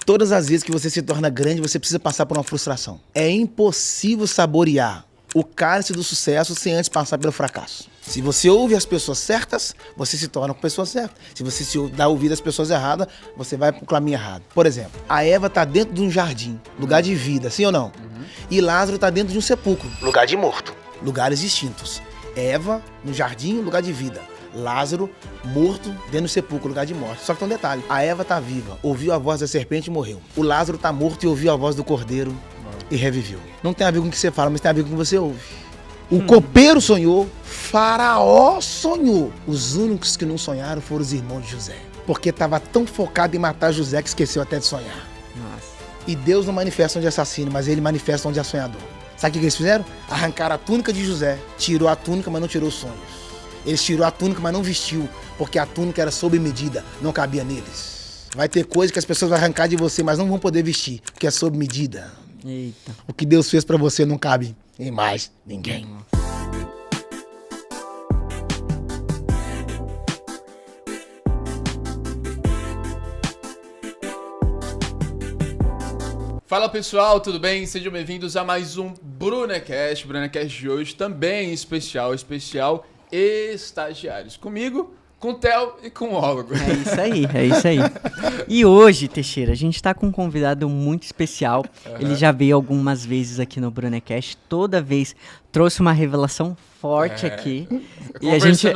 Todas as vezes que você se torna grande, você precisa passar por uma frustração. É impossível saborear o cálice do sucesso sem antes passar pelo fracasso. Se você ouve as pessoas certas, você se torna uma pessoa certa. Se você dá ouvido às pessoas erradas, você vai pro caminho errado. Por exemplo, a Eva tá dentro de um jardim, lugar de vida, sim ou não? E Lázaro tá dentro de um sepulcro, lugar de morto, lugares distintos. Eva no jardim, lugar de vida. Lázaro morto dentro do sepulcro, lugar de morte. Só que tem um detalhe, a Eva tá viva, ouviu a voz da serpente e morreu. O Lázaro tá morto e ouviu a voz do cordeiro e reviveu. Não tem a ver com o que você fala, mas tem a ver com o que você ouve. O copeiro sonhou, Faraó sonhou. Os únicos que não sonharam foram os irmãos de José. Porque estava tão focado em matar José que esqueceu até de sonhar. Nossa. E Deus não manifesta onde é assassino, mas ele manifesta onde é sonhador. Sabe o que eles fizeram? Arrancaram a túnica de José. Tirou a túnica, mas não tirou os sonhos. Eles tirou a túnica, mas não vestiu. Porque a túnica era sob medida, não cabia neles. Vai ter coisa que as pessoas vão arrancar de você, mas não vão poder vestir, porque é sob medida. Eita. O que Deus fez pra você não cabe em mais ninguém. Fala pessoal, tudo bem? Sejam bem-vindos a mais um Brunecast. O Brunecast de hoje também especial estagiários. Comigo, com o Theo e com o Ólogo. É isso aí. E hoje, Teixeira, a gente tá com um convidado muito especial. Ele já veio algumas vezes aqui no Brunecast. Toda vez trouxe uma revelação forte aqui. E a gente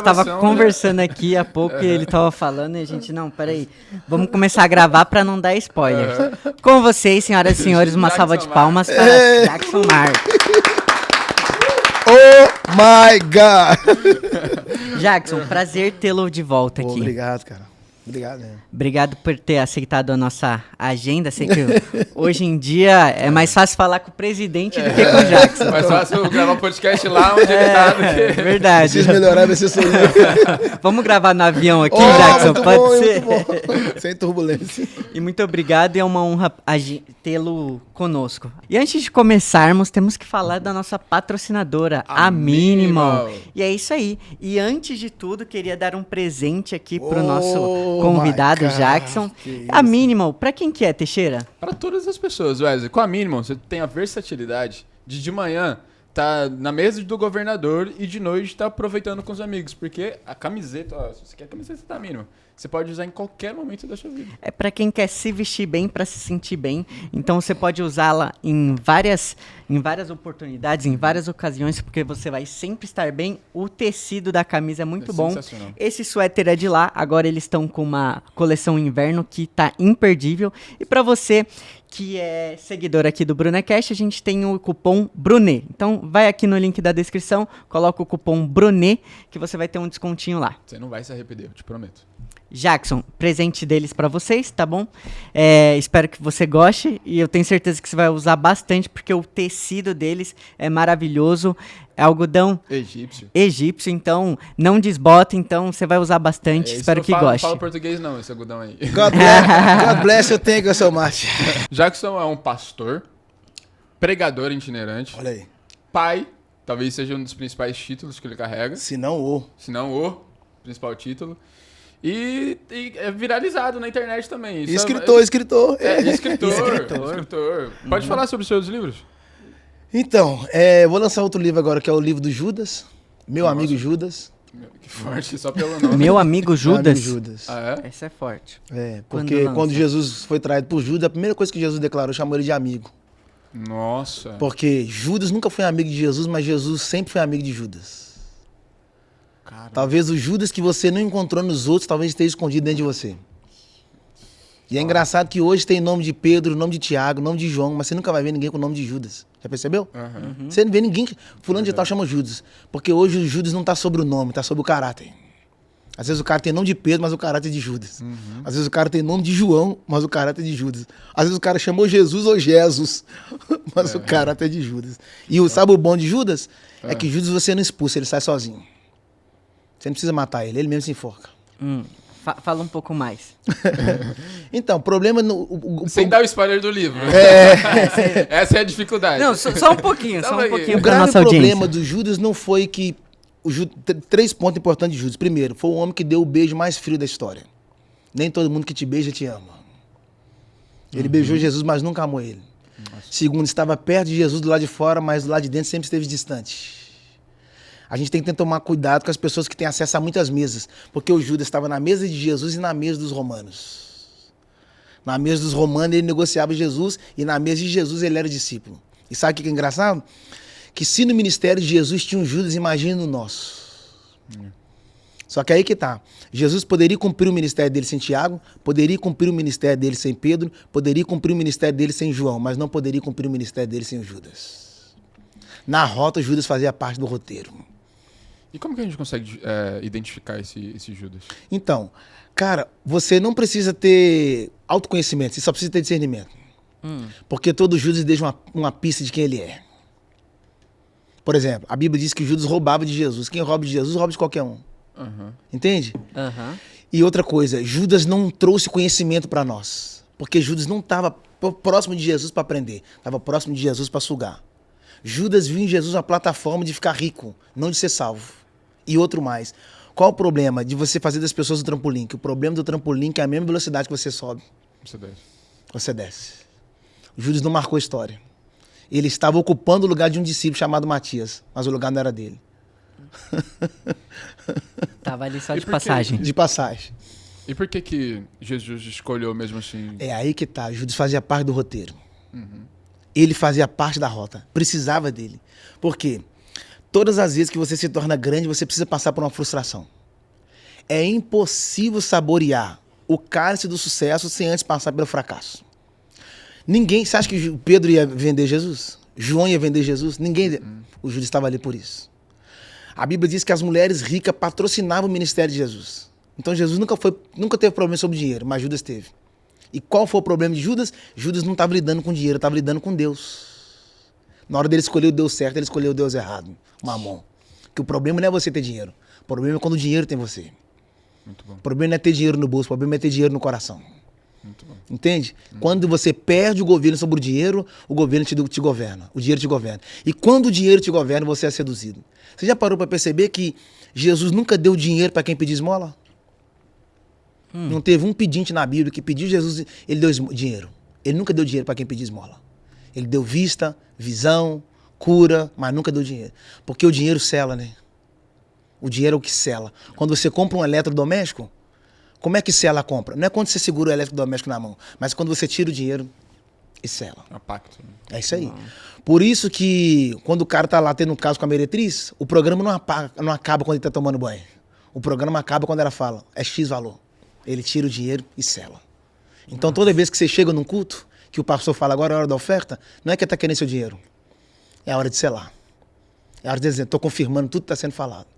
tava conversando aqui há pouco e ele tava falando e a gente, não, peraí, vamos começar a gravar pra não dar spoiler. Com vocês, senhoras e senhores, uma salva de palmas para Jackson Marques. Oh my God! Jackson, prazer tê-lo de volta aqui. Obrigado, cara. Obrigado, né? Obrigado por ter aceitado a nossa agenda. Sei que hoje em dia é mais fácil falar com o presidente do que com o Jackson. Mais fácil gravar um podcast lá onde ele tá do que... Verdade. Preciso melhorar minha assessoria. Vamos gravar no avião aqui, Jackson? Pode bom, ser? Muito bom. Sem turbulência. E muito obrigado, é uma honra tê-lo conosco. E antes de começarmos, temos que falar da nossa patrocinadora, a Minimal. E é isso aí. E antes de tudo, queria dar um presente aqui pro nosso convidado, Jackson. A Minimal, pra quem que é, Teixeira? Para todas as pessoas, Wesley. Com a Minimal, você tem a versatilidade de manhã tá na mesa do governador e de noite tá aproveitando com os amigos. Porque a camiseta, ó, se você quer a camiseta da Minimal, você pode usar em qualquer momento da sua vida. É pra quem quer se vestir bem, pra se sentir bem. Então você pode usá-la em várias oportunidades, em várias ocasiões, porque você vai sempre estar bem. O tecido da camisa é muito bom. Sensacional. Esse suéter é de lá. Agora eles estão com uma coleção inverno que tá imperdível. E pra você que é seguidor aqui do Brunecast, a gente tem o cupom BRUNET. Então vai aqui no link da descrição, coloca o cupom BRUNET, que você vai ter um descontinho lá. Você não vai se arrepender, eu te prometo. Jackson, presente deles pra vocês, tá bom? Espero que você goste e eu tenho certeza que você vai usar bastante porque o tecido deles é maravilhoso. É algodão egípcio, então não desbota, então você vai usar bastante. Espero que goste. Não fala português não, esse algodão aí. God bless you, thank you so much. Jackson é um pastor, pregador itinerante, Olha aí. pai, talvez seja um dos principais títulos que ele carrega. Se não o Principal título. E é viralizado na internet também. Escritor. Escritor. Uhum. Pode falar sobre os seus livros? Então, vou lançar outro livro agora, que é o livro do Judas. Meu amigo Judas. Que forte, só pelo nome. Meu amigo Judas? Meu amigo Judas. Ah, é? Essa é forte. Porque quando Jesus foi traído por Judas, a primeira coisa que Jesus declarou, chamou ele de amigo. Nossa. Porque Judas nunca foi amigo de Jesus, mas Jesus sempre foi amigo de Judas. Caramba. Talvez o Judas que você não encontrou nos outros, talvez esteja escondido dentro de você. E é engraçado que hoje tem nome de Pedro, nome de Tiago, nome de João, mas você nunca vai ver ninguém com o nome de Judas. Já percebeu? Uhum. Você não vê ninguém que fulano de tal chama Judas. Porque hoje o Judas não está sobre o nome, está sobre o caráter. Às vezes o cara tem nome de Pedro, mas o caráter é de Judas. Às vezes o cara tem nome de João, mas o caráter é de Judas. Às vezes o cara chamou Jesus ou Jesus, mas o caráter é de Judas. E sabe o bom de Judas? É que Judas você não expulsa, ele sai sozinho. Você não precisa matar ele mesmo se enforca. Fala um pouco mais. Então, problema... Sem dar o spoiler do livro. Essa é a dificuldade. Não, só um pouquinho, O pra grave nossa audiência. problema do Judas não foi que... Três pontos importantes de Judas. Primeiro, foi o homem que deu o beijo mais frio da história. Nem todo mundo que te beija te ama. Ele beijou Jesus, mas nunca amou ele. Segundo, estava perto de Jesus do lado de fora, mas do lado de dentro sempre esteve distante. A gente tem que tomar cuidado com as pessoas que têm acesso a muitas mesas, porque o Judas estava na mesa de Jesus e na mesa dos romanos. Na mesa dos romanos ele negociava Jesus e na mesa de Jesus ele era discípulo. E sabe o que é engraçado? Que se no ministério de Jesus tinha um Judas, imagina no nosso. Só que aí que tá. Jesus poderia cumprir o ministério dele sem Tiago, poderia cumprir o ministério dele sem Pedro, poderia cumprir o ministério dele sem João, mas não poderia cumprir o ministério dele sem o Judas. Na rota, Judas fazia parte do roteiro. E como que a gente consegue identificar esse Judas? Então, cara, você não precisa ter autoconhecimento, você só precisa ter discernimento. Porque todo Judas deixa uma pista de quem ele é. Por exemplo, a Bíblia diz que Judas roubava de Jesus. Quem rouba de Jesus, rouba de qualquer um. Entende? E outra coisa, Judas não trouxe conhecimento para nós. Porque Judas não estava próximo de Jesus para aprender. Estava próximo de Jesus para sugar. Judas viu em Jesus uma plataforma de ficar rico, não de ser salvo. E outro mais. Qual o problema de você fazer das pessoas o trampolim? Que o problema do trampolim é que é a mesma velocidade que você sobe. Você desce. Judas não marcou a história. Ele estava ocupando o lugar de um discípulo chamado Matias, mas o lugar não era dele. Tava ali só de passagem. De passagem. E por que Jesus escolheu mesmo assim? É aí que tá. Judas fazia parte do roteiro. Ele fazia parte da rota. Precisava dele. Por quê? Todas as vezes que você se torna grande, você precisa passar por uma frustração. É impossível saborear o cálice do sucesso sem antes passar pelo fracasso. Ninguém... Você acha que Pedro ia vender Jesus? João ia vender Jesus? Ninguém... O Judas estava ali por isso. A Bíblia diz que as mulheres ricas patrocinavam o ministério de Jesus. Então Jesus nunca teve problema sobre dinheiro, mas Judas teve. E qual foi o problema de Judas? Judas não estava lidando com dinheiro, estava lidando com Deus. Na hora dele escolher o Deus certo, ele escolheu o Deus errado, Mamon. Que o problema não é você ter dinheiro. O problema é quando o dinheiro tem você. Muito bom. O problema não é ter dinheiro no bolso, o problema é ter dinheiro no coração. Muito bom. Entende? Quando você perde o governo sobre o governo te governa. O dinheiro te governa. E quando o dinheiro te governa, você é seduzido. Você já parou para perceber que Jesus nunca deu dinheiro para quem pedia esmola? Não teve um pedinte na Bíblia que pediu Jesus, ele deu dinheiro. Ele nunca deu dinheiro para quem pedia esmola. Ele deu vista, visão, cura, mas nunca deu dinheiro. Porque o dinheiro sela, né? O dinheiro é o que sela. Quando você compra um eletrodoméstico, como é que sela a compra? Não é quando você segura o eletrodoméstico na mão, mas quando você tira o dinheiro e sela. É um pacto. É isso aí. Por isso que quando o cara tá lá tendo um caso com a meretriz, o programa não acaba quando ele tá tomando banho. O programa acaba quando ela fala, é X valor. Ele tira o dinheiro e sela. Então toda vez que você chega num culto, que o pastor fala agora é a hora da oferta, não é que ele tá querendo seu dinheiro. É a hora de selar. É a hora de dizer, estou confirmando tudo que está sendo falado.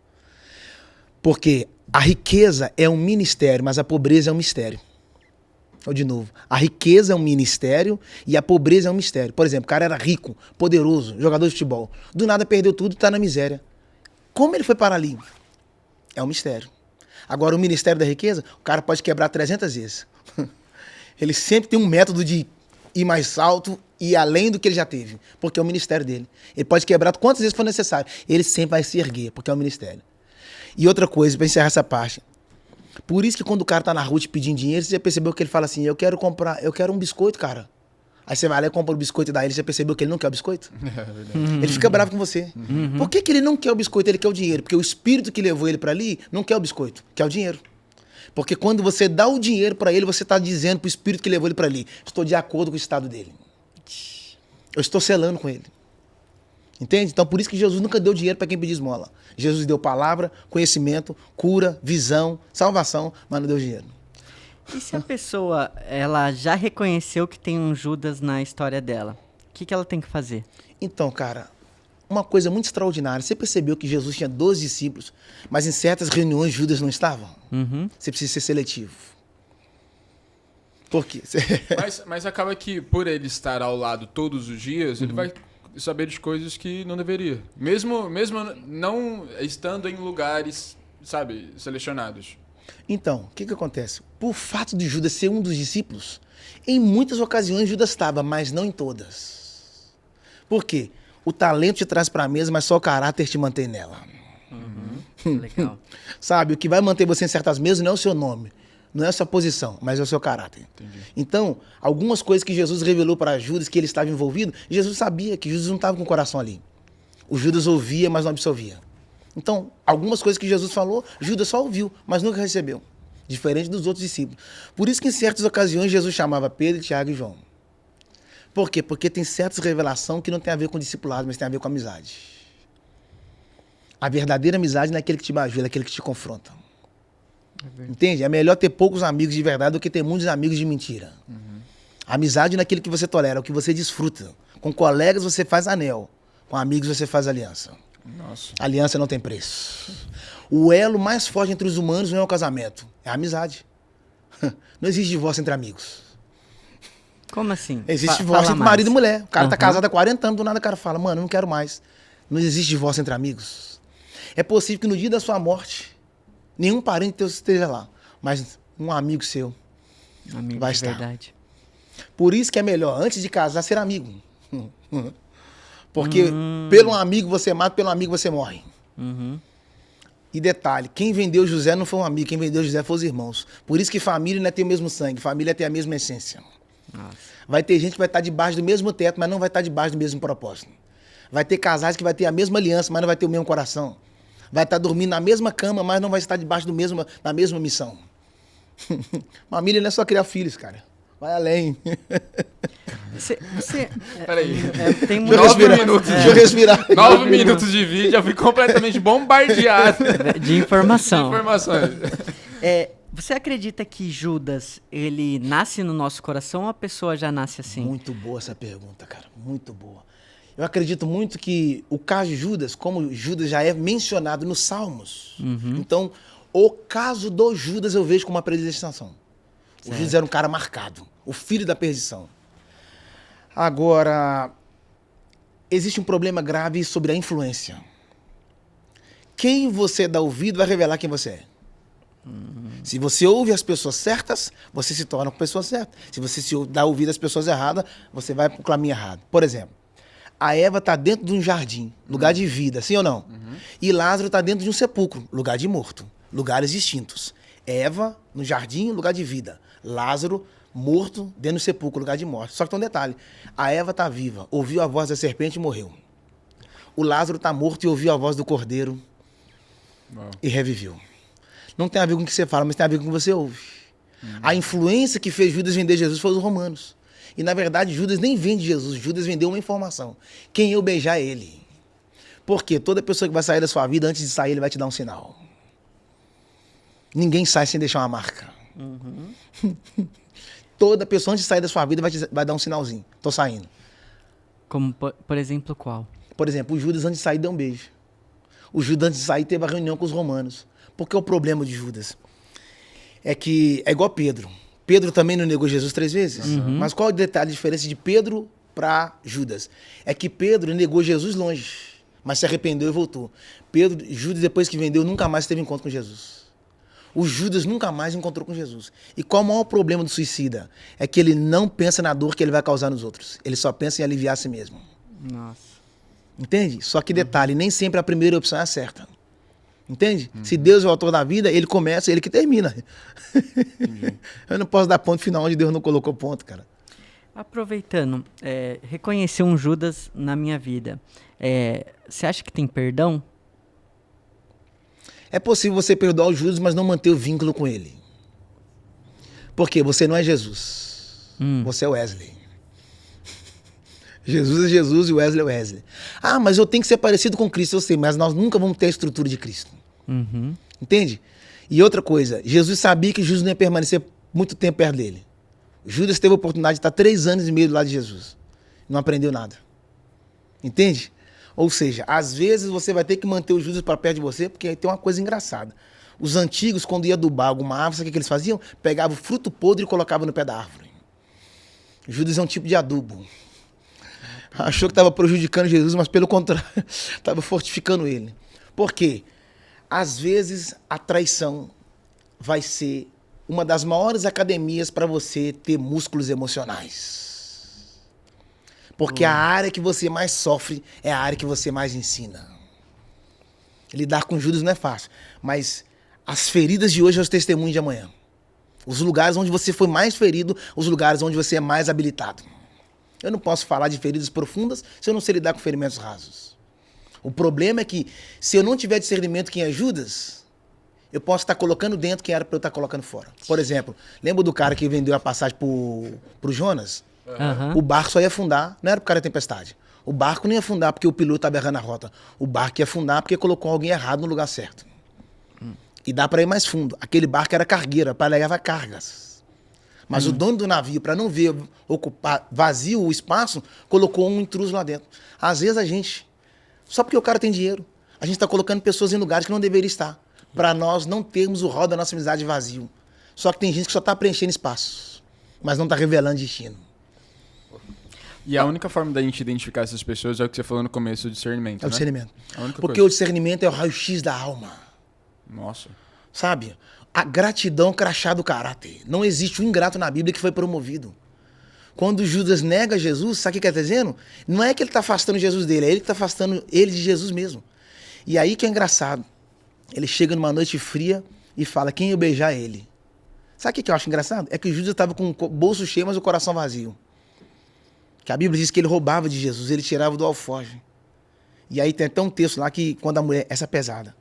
Porque a riqueza é um ministério, mas a pobreza é um mistério. Ou de novo, a riqueza é um ministério e a pobreza é um mistério. Por exemplo, o cara era rico, poderoso, jogador de futebol. Do nada perdeu tudo e está na miséria. Como ele foi parar ali? É um mistério. Agora, o ministério da riqueza, o cara pode quebrar 300 vezes. Ele sempre tem um método de ir mais alto e além do que ele já teve, porque é o ministério dele. Ele pode quebrar quantas vezes for necessário. Ele sempre vai se erguer, porque é o ministério. E outra coisa, para encerrar essa parte. Por isso que quando o cara tá na rua te pedindo dinheiro, você já percebeu que ele fala assim, eu quero um biscoito, cara. Aí você vai lá e compra o biscoito e dá ele, você percebeu que ele não quer o biscoito? É verdade. Ele fica bravo com você. Por que ele não quer o biscoito, ele quer o dinheiro? Porque o espírito que levou ele para ali não quer o biscoito, quer o dinheiro. Porque quando você dá o dinheiro para ele, você está dizendo pro espírito que levou ele para ali, estou de acordo com o estado dele. Eu estou selando com ele. Entende? Então por isso que Jesus nunca deu dinheiro para quem pedia esmola. Jesus deu palavra, conhecimento, cura, visão, salvação, mas não deu dinheiro. E se a pessoa, ela já reconheceu que tem um Judas na história dela, o que ela tem que fazer? Então, cara, uma coisa muito extraordinária. Você percebeu que Jesus tinha 12 discípulos, mas em certas reuniões Judas não estava? Você precisa ser seletivo. Por quê? Mas acaba que, por ele estar ao lado todos os dias, ele vai saber de coisas que não deveria. Mesmo não estando em lugares, sabe, selecionados. Então, o que acontece? Por fato de Judas ser um dos discípulos, em muitas ocasiões Judas estava, mas não em todas. Por quê? O talento te traz para a mesa, mas só o caráter te mantém nela. Legal. Sabe, o que vai manter você em certas mesas não é o seu nome, Não é a sua posição, mas é o seu caráter. Entendi. Então, algumas coisas que Jesus revelou para Judas, que ele estava envolvido, Jesus sabia que Judas não estava com o coração ali. O Judas ouvia, mas não absorvia. Então, algumas coisas que Jesus falou, Judas só ouviu, mas nunca recebeu. Diferente dos outros discípulos. Por isso que em certas ocasiões Jesus chamava Pedro, Tiago e João. Por quê? Porque tem certas revelações que não tem a ver com discipulado, mas tem a ver com amizade. A verdadeira amizade não é aquele que te bajula, é aquele que te confronta. Entende? É melhor ter poucos amigos de verdade do que ter muitos amigos de mentira. A amizade não é aquilo que você tolera, é o que você desfruta. Com colegas você faz anel, com amigos você faz aliança. Nossa. Aliança não tem preço. O elo mais forte entre os humanos não é o casamento, é a amizade. Não existe divórcio entre amigos. Como assim? Existe divórcio entre marido e mulher. O cara tá casado há 40 anos, do nada o cara fala, mano, eu não quero mais. Não existe divórcio entre amigos. É possível que no dia da sua morte, nenhum parente teu esteja lá, mas um amigo seu Amigo vai de estar. verdade. Por isso que é melhor, antes de casar, ser amigo. Porque pelo amigo você mata, pelo amigo você morre. Uhum. E detalhe, quem vendeu José não foi um amigo, quem vendeu José foi os irmãos. Por isso que família não é ter o mesmo sangue, família é ter a mesma essência. Nossa. Vai ter gente que vai estar debaixo do mesmo teto, mas não vai estar debaixo do mesmo propósito. Vai ter casais que vai ter a mesma aliança, mas não vai ter o mesmo coração. Vai estar dormindo na mesma cama, mas não vai estar debaixo da mesma missão. Família não é só criar filhos, cara. Vai além. Peraí. Tem Deixa eu muito... respirar. minutos. Deixa eu respirar. 9 minutos de vídeo, já fui completamente bombardeado de de informação. informações. Você acredita que Judas, ele nasce no nosso coração ou a pessoa já nasce assim? Muito boa essa pergunta, cara. Muito boa. Eu acredito muito que o caso de Judas, como Judas já é mencionado nos Salmos, então o caso do Judas eu vejo como uma predestinação. O Judas era um cara marcado, o filho da perdição. Agora, existe um problema grave sobre a influência. Quem você dá ouvido vai revelar quem você é. Se você ouve as pessoas certas, você se torna uma pessoa certa. Se você dá ouvido às pessoas erradas, você vai para o caminho errado. Por exemplo, a Eva está dentro de um jardim, lugar de vida, sim ou não? E Lázaro está dentro de um sepulcro, lugar de morto, lugares distintos. Eva no jardim, lugar de vida. Lázaro morto dentro do sepulcro, lugar de morte. Só que tem um detalhe, a Eva está viva, ouviu a voz da serpente e morreu. O Lázaro está morto e ouviu a voz do cordeiro e reviveu. Não tem a ver com o que você fala, mas tem a ver com o que você ouve. A influência que fez Judas vender Jesus foi os romanos. E, na verdade, Judas nem vende Jesus. Judas vendeu uma informação. Quem eu beijar é ele. Porque toda pessoa que vai sair da sua vida, antes de sair, ele vai te dar um sinal. Ninguém sai sem deixar uma marca. Toda pessoa, antes de sair da sua vida, vai dar um sinalzinho. Tô saindo. Como, por exemplo, qual? Por exemplo, o Judas, antes de sair, deu um beijo. O Judas, antes de sair, teve a reunião com os romanos. Porque o problema de Judas é que é igual Pedro. Pedro também não negou Jesus 3 vezes. Mas qual é o detalhe, a diferença de Pedro para Judas? É que Pedro negou Jesus longe, mas se arrependeu e voltou. Judas, depois que vendeu, nunca mais teve encontro com Jesus. O Judas nunca mais encontrou com Jesus. E qual o maior problema do suicida? É que ele não pensa na dor que ele vai causar nos outros. Ele só pensa em aliviar a si mesmo. Nossa. Entende? Só que detalhe, nem sempre a primeira opção é a certa. Entende? Se Deus é o autor da vida, ele começa, ele que termina. Eu não posso dar ponto final onde Deus não colocou ponto, cara. Aproveitando, reconhecer um Judas na minha vida, você acha que tem perdão? É possível você perdoar o Judas, mas não manter o vínculo com ele. Por quê? Você não é Jesus. Você é Wesley. Jesus é Jesus e Wesley é Wesley. Ah, mas eu tenho que ser parecido com Cristo, eu sei, mas nós nunca vamos ter a estrutura de Cristo. Entende? E outra coisa, Jesus sabia que Judas não ia permanecer muito tempo perto dele. Judas teve a oportunidade de estar 3 anos e meio do lado de Jesus. Não aprendeu nada. Entende? Ou seja, às vezes você vai ter que manter o Judas para perto de você, porque tem uma coisa engraçada. Os antigos, quando ia adubar alguma árvore, sabe o que eles faziam? Pegavam fruto podre e colocavam no pé da árvore. Judas é um tipo de adubo. Achou que estava prejudicando Jesus, mas pelo contrário, estava fortificando ele. Por quê? Às vezes a traição vai ser uma das maiores academias para você ter músculos emocionais. Porque a área que você mais sofre é a área que você mais ensina. Lidar com Judas não é fácil, mas as feridas de hoje são os testemunhos de amanhã. Os lugares onde você foi mais ferido, os lugares onde você é mais habilitado. Eu não posso falar de feridas profundas se eu não sei lidar com ferimentos rasos. O problema é que, se eu não tiver discernimento quem é Judas, eu posso estar colocando dentro quem era para eu estar colocando fora. Por exemplo, lembra do cara que vendeu a passagem pro Jonas? Aham. O barco só ia afundar, não era por causa da tempestade. O barco não ia afundar porque o piloto estava errando a rota. O barco ia afundar porque colocou alguém errado no lugar certo. E dá para ir mais fundo. Aquele barco era cargueira, para levar cargas. Mas o dono do navio, para não ver ocupar vazio o espaço, colocou um intruso lá dentro. Às vezes a gente, só porque o cara tem dinheiro, a gente está colocando pessoas em lugares que não deveria estar. Para nós não termos o rol da nossa amizade vazio. Só que tem gente que só está preenchendo espaços, mas não está revelando destino. E a única forma da gente identificar essas pessoas é o que você falou no começo, o discernimento, É o né? discernimento. A única Porque coisa. o discernimento é o raio-x da alma. Nossa. Sabe? A gratidão crachá do caráter. Não existe um ingrato na Bíblia que foi promovido. Quando Judas nega Jesus, sabe o que ele está dizendo? Não é que ele está afastando Jesus dele, é ele que está afastando ele de Jesus mesmo. E aí que é engraçado. Ele chega numa noite fria e fala, quem eu beijar é ele. Sabe o que eu acho engraçado? É que Judas estava com o bolso cheio, mas o coração vazio. Que a Bíblia diz que ele roubava de Jesus, ele tirava do alforje. E aí tem até um texto lá que, quando a mulher, essa é pesada.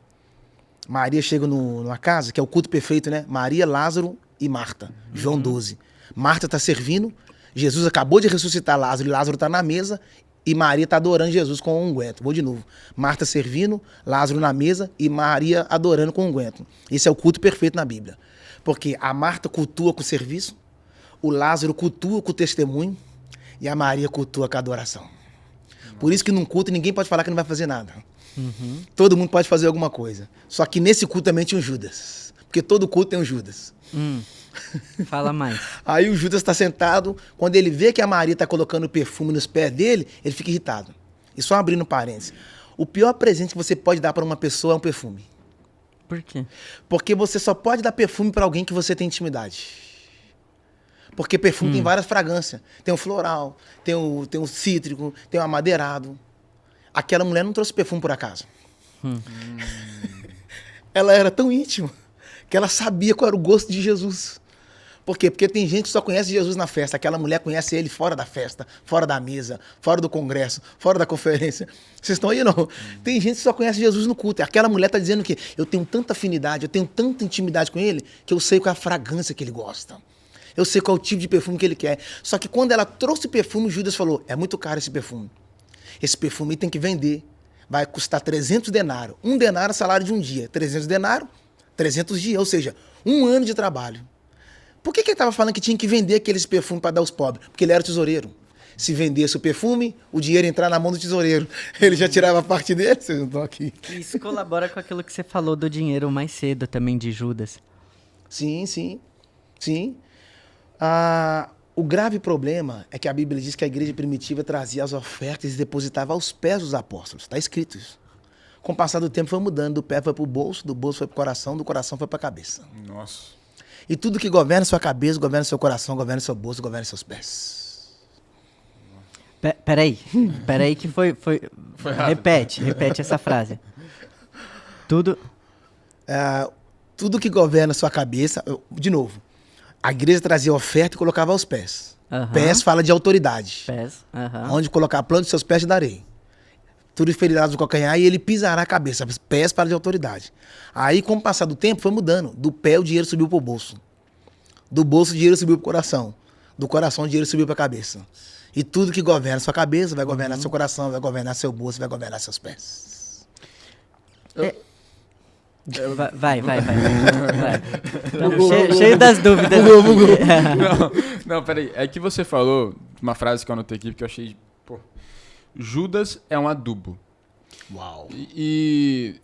Maria chega numa casa, que é o culto perfeito, né? Maria, Lázaro e Marta. João 12. Marta está servindo, Jesus acabou de ressuscitar Lázaro, e Lázaro está na mesa, e Maria está adorando Jesus com um unguento. Vou de novo. Marta servindo, Lázaro na mesa, e Maria adorando com um unguento. Esse é o culto perfeito na Bíblia. Porque a Marta cultua com o serviço, o Lázaro cultua com o testemunho, e a Maria cultua com a adoração. Por isso que num culto ninguém pode falar que não vai fazer nada. Todo mundo pode fazer alguma coisa. Só que nesse culto também tinha um Judas. Porque todo culto tem um Judas. Fala mais. Aí o Judas está sentado, quando ele vê que a Maria está colocando perfume nos pés dele, ele fica irritado. E só abrindo parênteses. O pior presente que você pode dar para uma pessoa é um perfume. Por quê? Porque você só pode dar perfume para alguém que você tem intimidade. Porque perfume tem várias fragrâncias. Tem o floral, tem o cítrico, tem o amadeirado. Aquela mulher não trouxe perfume por acaso. Ela era tão íntima que ela sabia qual era o gosto de Jesus. Por quê? Porque tem gente que só conhece Jesus na festa. Aquela mulher conhece ele fora da festa, fora da mesa, fora do congresso, fora da conferência. Vocês estão aí, não? Tem gente que só conhece Jesus no culto. Aquela mulher está dizendo que eu tenho tanta afinidade, eu tenho tanta intimidade com ele, que eu sei qual é a fragrância que ele gosta. Eu sei qual é o tipo de perfume que ele quer. Só que quando ela trouxe o perfume, Judas falou, é muito caro esse perfume. Esse perfume tem que vender. Vai custar 300 denários. 1 denário é salário de um dia. 300 denários, 300 dias. Ou seja, 1 ano de trabalho. Por que ele estava falando que tinha que vender aqueles perfumes para dar aos pobres? Porque ele era tesoureiro. Se vendesse o perfume, o dinheiro ia entrar na mão do tesoureiro. Ele já tirava a parte dele. Vocês não estão aqui. Isso colabora com aquilo que você falou do dinheiro mais cedo também de Judas. Sim, sim. Sim. O grave problema é que a Bíblia diz que a igreja primitiva trazia as ofertas e depositava aos pés dos apóstolos. Está escrito isso. Com o passar do tempo foi mudando. Do pé foi para o bolso, do bolso foi para o coração, do coração foi para a cabeça. Nossa. E tudo que governa sua cabeça, governa seu coração, governa seu bolso, governa seus pés. Peraí que foi rápido. repete essa frase. Tudo... Tudo que governa sua cabeça... De novo. A igreja trazia oferta e colocava aos pés. Aham. Pés fala de autoridade. Pés. Aham. Onde colocar a planta dos seus pés te darei. Tudo ferirás do calcanhar e ele pisará a cabeça. Pés fala de autoridade. Aí, com o passar do tempo, foi mudando. Do pé o dinheiro subiu pro bolso. Do bolso o dinheiro subiu pro coração. Do coração o dinheiro subiu pra cabeça. E tudo que governa sua cabeça vai governar seu coração, vai governar seu bolso, vai governar seus pés. Vai. Cheio das dúvidas. Não, peraí. É que você falou uma frase que eu anotei aqui que eu achei... Pô, Judas é um adubo. Uau. E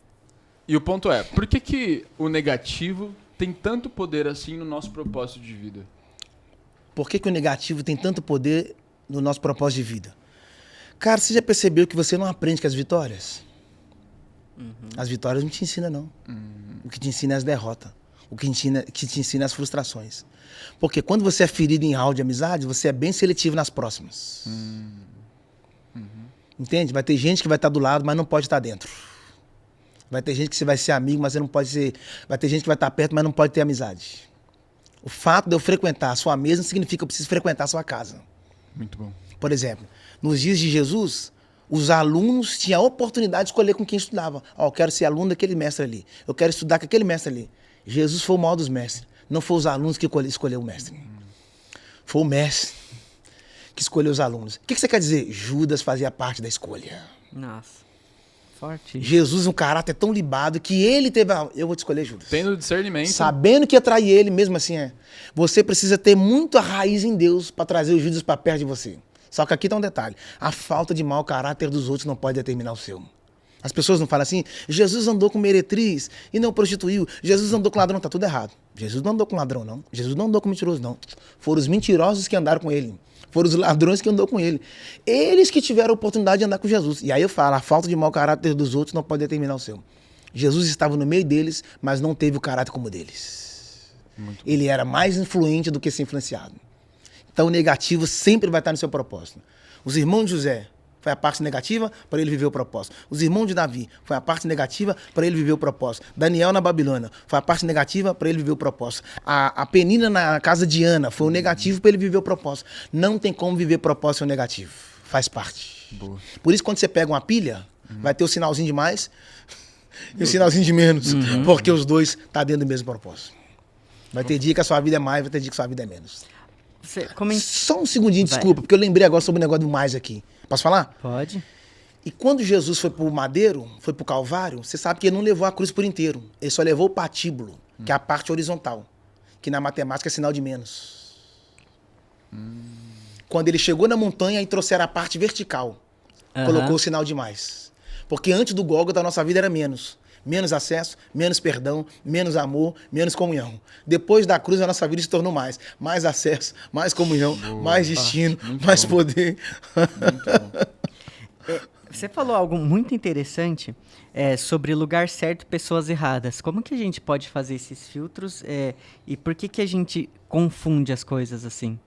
o ponto é, por que o negativo tem tanto poder assim no nosso propósito de vida? Por que o negativo tem tanto poder no nosso propósito de vida? Cara, você já percebeu que você não aprende com as vitórias? As vitórias não te ensinam, não. O que te ensina é as derrotas. O que te ensina é as frustrações. Porque quando você é ferido em áudio de amizade, você é bem seletivo nas próximas. Entende? Vai ter gente que vai estar do lado, mas não pode estar dentro. Vai ter gente que você vai ser amigo, mas você não pode ser... Vai ter gente que vai estar perto, mas não pode ter amizade. O fato de eu frequentar a sua mesa não significa que eu preciso frequentar a sua casa. Muito bom. Por exemplo, nos dias de Jesus, os alunos tinham a oportunidade de escolher com quem estudava. Ó, eu quero ser aluno daquele mestre ali. Eu quero estudar com aquele mestre ali. Jesus foi o maior dos mestres. Não foi os alunos que escolheu o mestre. Foi o mestre que escolheu os alunos. O que você quer dizer? Judas fazia parte da escolha. Nossa. Forte. Jesus, um caráter tão libado que ele teve eu vou te escolher, Judas. Tendo discernimento. Sabendo que ia trair ele, mesmo assim Você precisa ter muito a raiz em Deus para trazer o Judas para perto de você. Só que aqui tá um detalhe. A falta de mau caráter dos outros não pode determinar o seu. As pessoas não falam assim, Jesus andou com meretriz e não prostituiu. Jesus andou com ladrão, tá tudo errado. Jesus não andou com ladrão, não. Jesus não andou com mentiroso, não. Foram os mentirosos que andaram com ele. Foram os ladrões que andou com ele. Eles que tiveram a oportunidade de andar com Jesus. E aí eu falo, a falta de mau caráter dos outros não pode determinar o seu. Jesus estava no meio deles, mas não teve o caráter como o deles. Ele era mais influente do que ser influenciado. Então o negativo sempre vai estar no seu propósito. Os irmãos de José, foi a parte negativa para ele viver o propósito. Os irmãos de Davi, foi a parte negativa para ele viver o propósito. Daniel na Babilônia, foi a parte negativa para ele viver o propósito. A Penina na casa de Ana, foi o negativo para ele viver o propósito. Não tem como viver propósito negativo. Faz parte. Boa. Por isso, quando você pega uma pilha, vai ter o sinalzinho de mais e o sinalzinho de menos. Porque os dois estão dentro do mesmo propósito. Vai ter dia que a sua vida é mais, vai ter dia que a sua vida é menos. Só um segundinho, desculpa, porque eu lembrei agora sobre o negócio do mais aqui. Posso falar? Pode. E quando Jesus foi pro madeiro, foi pro Calvário, você sabe que ele não levou a cruz por inteiro. Ele só levou o patíbulo, que é a parte horizontal, que na matemática é sinal de menos. Quando ele chegou na montanha e trouxeram a parte vertical, colocou o sinal de mais. Porque antes do Gólgota, a nossa vida era menos. Menos acesso, menos perdão, menos amor, menos comunhão. Depois da cruz, a nossa vida se tornou mais. Mais acesso, mais comunhão, mais destino, mais poder. Você falou algo muito interessante sobre lugar certo e pessoas erradas. Como que a gente pode fazer esses filtros e por que a gente confunde as coisas assim?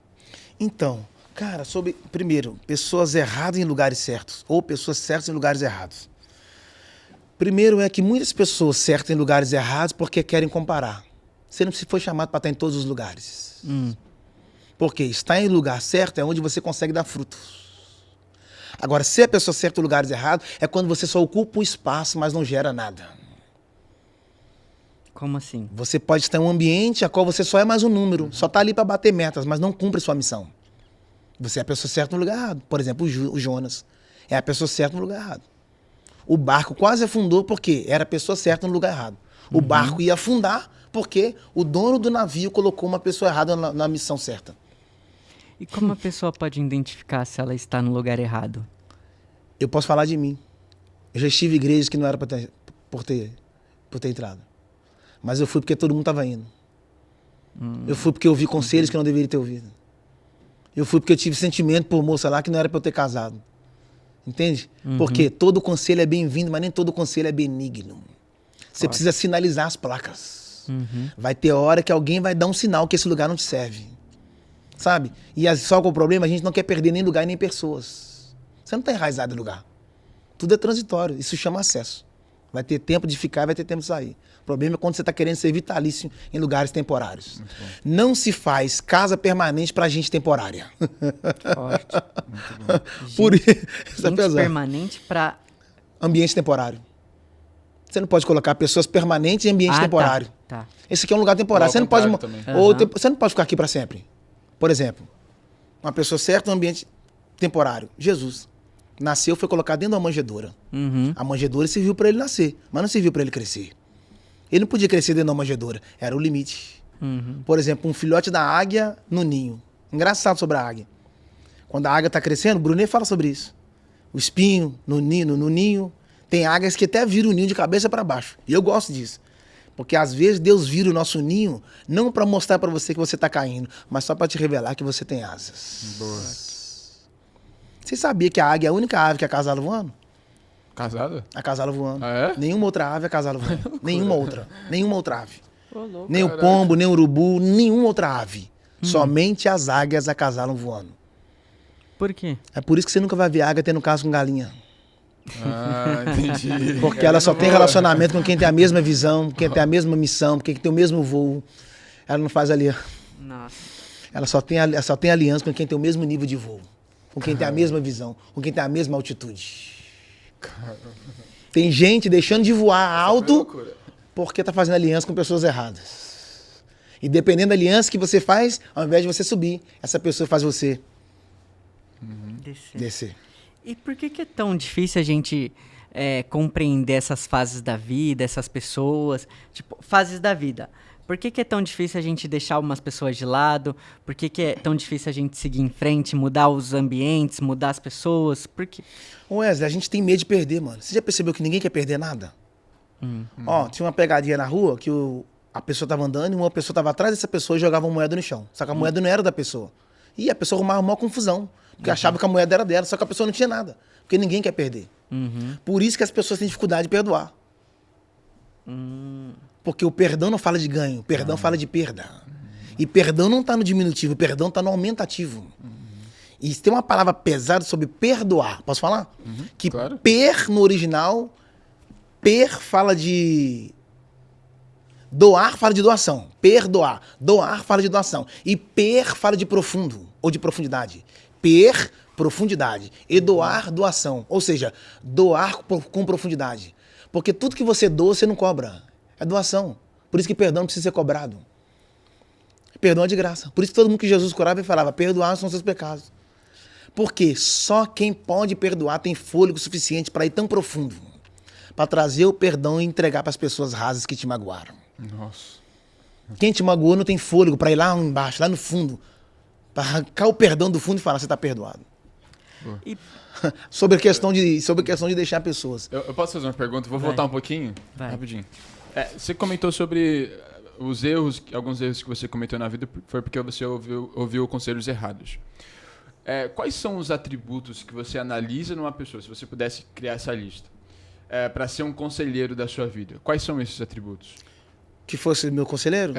Então, cara, primeiro, pessoas erradas em lugares certos ou pessoas certas em lugares errados. Primeiro é que muitas pessoas certas em lugares errados porque querem comparar. Você não foi chamado para estar em todos os lugares. Porque estar em lugar certo é onde você consegue dar frutos. Agora, ser a pessoa certa em lugares errados é quando você só ocupa um espaço, mas não gera nada. Como assim? Você pode estar em um ambiente a qual você só é mais um número, só está ali para bater metas, mas não cumpre sua missão. Você é a pessoa certa no lugar errado. Por exemplo, o Jonas é a pessoa certa no lugar errado. O barco quase afundou porque era a pessoa certa no lugar errado. O barco ia afundar porque o dono do navio colocou uma pessoa errada na missão certa. E como a pessoa pode identificar se ela está no lugar errado? Eu posso falar de mim. Eu já estive em igrejas que não era por ter entrado. Mas eu fui porque todo mundo estava indo. Eu fui porque eu ouvi conselhos que eu não deveria ter ouvido. Eu fui porque eu tive sentimento por moça lá que não era para eu ter casado. Entende? Porque todo conselho é bem-vindo, mas nem todo conselho é benigno. Você precisa sinalizar as placas. Vai ter hora que alguém vai dar um sinal que esse lugar não te serve. Sabe? E só com o problema, a gente não quer perder nem lugar nem pessoas. Você não está enraizado em lugar. Tudo é transitório. Isso chama acesso. Vai ter tempo de ficar e vai ter tempo de sair. O problema é quando você está querendo ser vitalício em lugares temporários. Não se faz casa permanente para gente temporária. Forte. Por isso, gente permanente para ambiente temporário. Você não pode colocar pessoas permanentes em ambiente temporário. Tá. Esse aqui é um lugar temporário. Você não pode, você não pode ficar aqui para sempre. Por exemplo, uma pessoa certa no ambiente temporário. Jesus nasceu, foi colocado dentro de uma manjedoura. A manjedoura serviu para ele nascer, mas não serviu para ele crescer. Ele não podia crescer dentro de uma manjedoura. Era o limite. Por exemplo, um filhote da águia no ninho. Engraçado sobre a águia. Quando a águia está crescendo, o Brunet fala sobre isso. O espinho no ninho. Tem águias que até viram o ninho de cabeça para baixo. E eu gosto disso. Porque às vezes Deus vira o nosso ninho não para mostrar para você que você está caindo, mas só para te revelar que você tem asas. Boa. Você sabia que a águia é a única ave que é casada voando? Casada? A casala voando. Ah, é? Nenhuma outra ave é casala voando. Nenhuma outra ave. louco. Nem o pombo, nem o urubu, nenhuma outra ave. Somente as águias acasalam voando. Por quê? É por isso que você nunca vai ver águia tendo caso com galinha. Ah, entendi. Porque ela só tem relacionamento com quem tem a mesma visão, quem tem a mesma missão, quem tem o mesmo voo. Ela não faz ali. Nossa. Ela só tem aliança com quem tem o mesmo nível de voo, com quem tem a mesma visão, com quem tem a mesma altitude. Tem gente deixando de voar alto porque tá fazendo aliança com pessoas erradas. E dependendo da aliança que você faz, ao invés de você subir, essa pessoa faz você descer. E por que é tão difícil a gente compreender essas fases da vida, essas pessoas? Tipo, fases da vida. Por que é tão difícil a gente deixar umas pessoas de lado? Por que é tão difícil a gente seguir em frente, mudar os ambientes, mudar as pessoas? Por quê? Wesley, a gente tem medo de perder, mano. Você já percebeu que ninguém quer perder nada? Ó, tinha uma pegadinha na rua que a pessoa tava andando e uma pessoa tava atrás dessa pessoa e jogava uma moeda no chão. Só que a moeda não era da pessoa. E a pessoa arrumava uma confusão. Porque achava que a moeda era dela, só que a pessoa não tinha nada. Porque ninguém quer perder. Por isso que as pessoas têm dificuldade de perdoar. Porque o perdão não fala de ganho, o perdão fala de perda. E perdão não está no diminutivo, o perdão está no aumentativo. E tem uma palavra pesada sobre perdoar. Posso falar? Que claro. Per, no original, per fala de... Doar fala de doação. Perdoar. Doar fala de doação. E per fala de profundo, ou de profundidade. Per, profundidade. E doar, doação. Ou seja, doar com profundidade. Porque tudo que você doa, você não cobra. É doação. Por isso que perdão não precisa ser cobrado. Perdão é de graça. Por isso que todo mundo que Jesus curava e falava, perdoar são seus pecados. Porque só quem pode perdoar tem fôlego suficiente para ir tão profundo. Para trazer o perdão e entregar para as pessoas rasas que te magoaram. Nossa. Quem te magoou não tem fôlego para ir lá embaixo, lá no fundo. Para arrancar o perdão do fundo e falar, você está perdoado. E sobre a questão de deixar pessoas. Eu posso fazer uma pergunta? Vou Vai. voltar um pouquinho? Vai. Rapidinho. Você comentou sobre os erros, alguns erros que você cometeu na vida foi porque você ouviu conselhos errados. Quais são os atributos que você analisa numa pessoa, se você pudesse criar essa lista, para ser um conselheiro da sua vida? Quais são esses atributos? Que fosse meu conselheiro?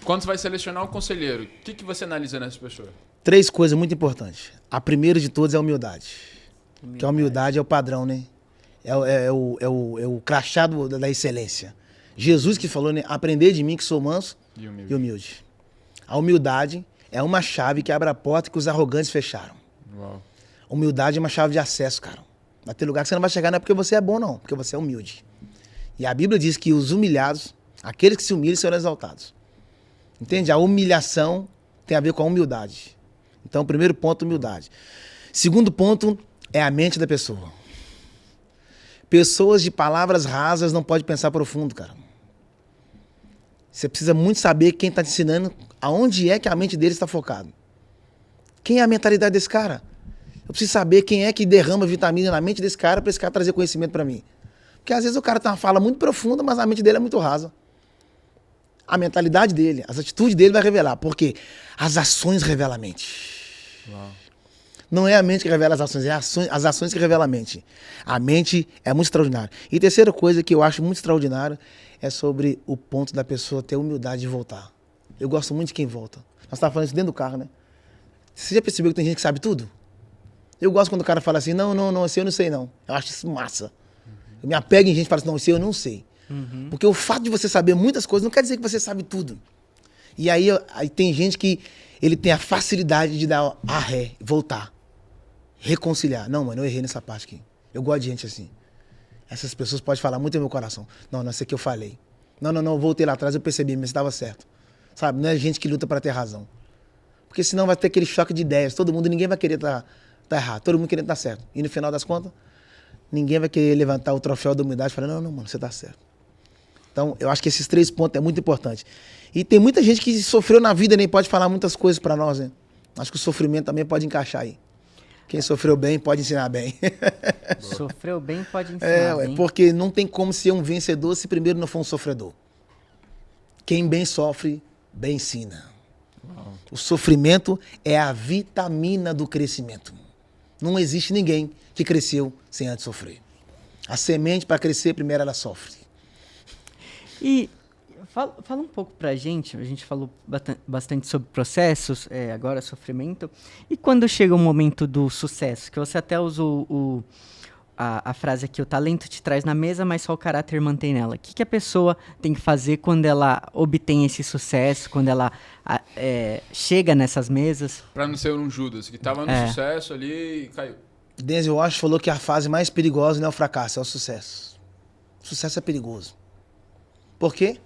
Quando você vai selecionar um conselheiro, o que você analisa nessa pessoa? 3 coisas muito importantes. A primeira de todas é a humildade. Que a humildade é o padrão, né? É o crachá da excelência. Jesus que falou, né? Aprender de mim que sou manso e humilde. A humildade é uma chave que abre a porta que os arrogantes fecharam. Uau. Humildade é uma chave de acesso, cara. Vai ter lugar que você não vai chegar não é porque você é bom, não. Porque você é humilde. E a Bíblia diz que os humilhados, aqueles que se humilham, serão exaltados. Entende? A humilhação tem a ver com a humildade. Então, primeiro ponto, humildade. Segundo ponto é a mente da pessoa. Pessoas de palavras rasas não podem pensar profundo, cara. Você precisa muito saber quem está te ensinando, aonde é que a mente dele está focada. Quem é a mentalidade desse cara? Eu preciso saber quem é que derrama vitamina na mente desse cara para esse cara trazer conhecimento para mim. Porque às vezes o cara tem uma fala muito profunda, mas a mente dele é muito rasa. A mentalidade dele, as atitudes dele vai revelar. Porque as ações revelam a mente. Uau. Não é a mente que revela as ações, é as ações que revelam a mente. A mente é muito extraordinária. E terceira coisa que eu acho muito extraordinária é sobre o ponto da pessoa ter humildade de voltar. Eu gosto muito de quem volta. Nós estávamos falando isso dentro do carro, né? Você já percebeu que tem gente que sabe tudo? Eu gosto quando o cara fala assim, não, esse eu não sei não. Eu acho isso massa. Eu me apego em gente que fala assim, não, esse eu não sei. Porque o fato de você saber muitas coisas não quer dizer que você sabe tudo. E aí tem gente que ele tem a facilidade de dar a ré, voltar. Reconciliar. Não, mano, eu errei nessa parte aqui. Eu gosto de gente assim. Essas pessoas podem falar muito no meu coração. Não, isso aqui eu falei. Não, eu voltei lá atrás, eu percebi, mas estava certo. Sabe, não é gente que luta para ter razão. Porque senão vai ter aquele choque de ideias. Ninguém vai querer tá errado. Todo mundo querendo estar certo. E no final das contas, ninguém vai querer levantar o troféu da humildade e falar, não, mano, você tá certo. Então, eu acho que esses 3 pontos é muito importante. E tem muita gente que sofreu na vida e nem pode falar muitas coisas para nós, né? Acho que o sofrimento também pode encaixar aí. Quem sofreu bem pode ensinar bem. Sofreu bem pode ensinar bem. Porque não tem como ser um vencedor se primeiro não for um sofredor. Quem bem sofre, bem ensina. Uau. O sofrimento é a vitamina do crescimento. Não existe ninguém que cresceu sem antes sofrer. A semente, para crescer, primeiro ela sofre. E fala um pouco pra gente, a gente falou bastante sobre processos, agora sofrimento, e quando chega o momento do sucesso, que você até usou a frase aqui, o talento te traz na mesa, mas só o caráter mantém nela. O que a pessoa tem que fazer quando ela obtém esse sucesso, quando ela chega nessas mesas? Pra não ser um Judas, que tava no sucesso ali e caiu. Denzel Washington falou que a fase mais perigosa não é o fracasso, é o sucesso. O sucesso é perigoso. Por quê?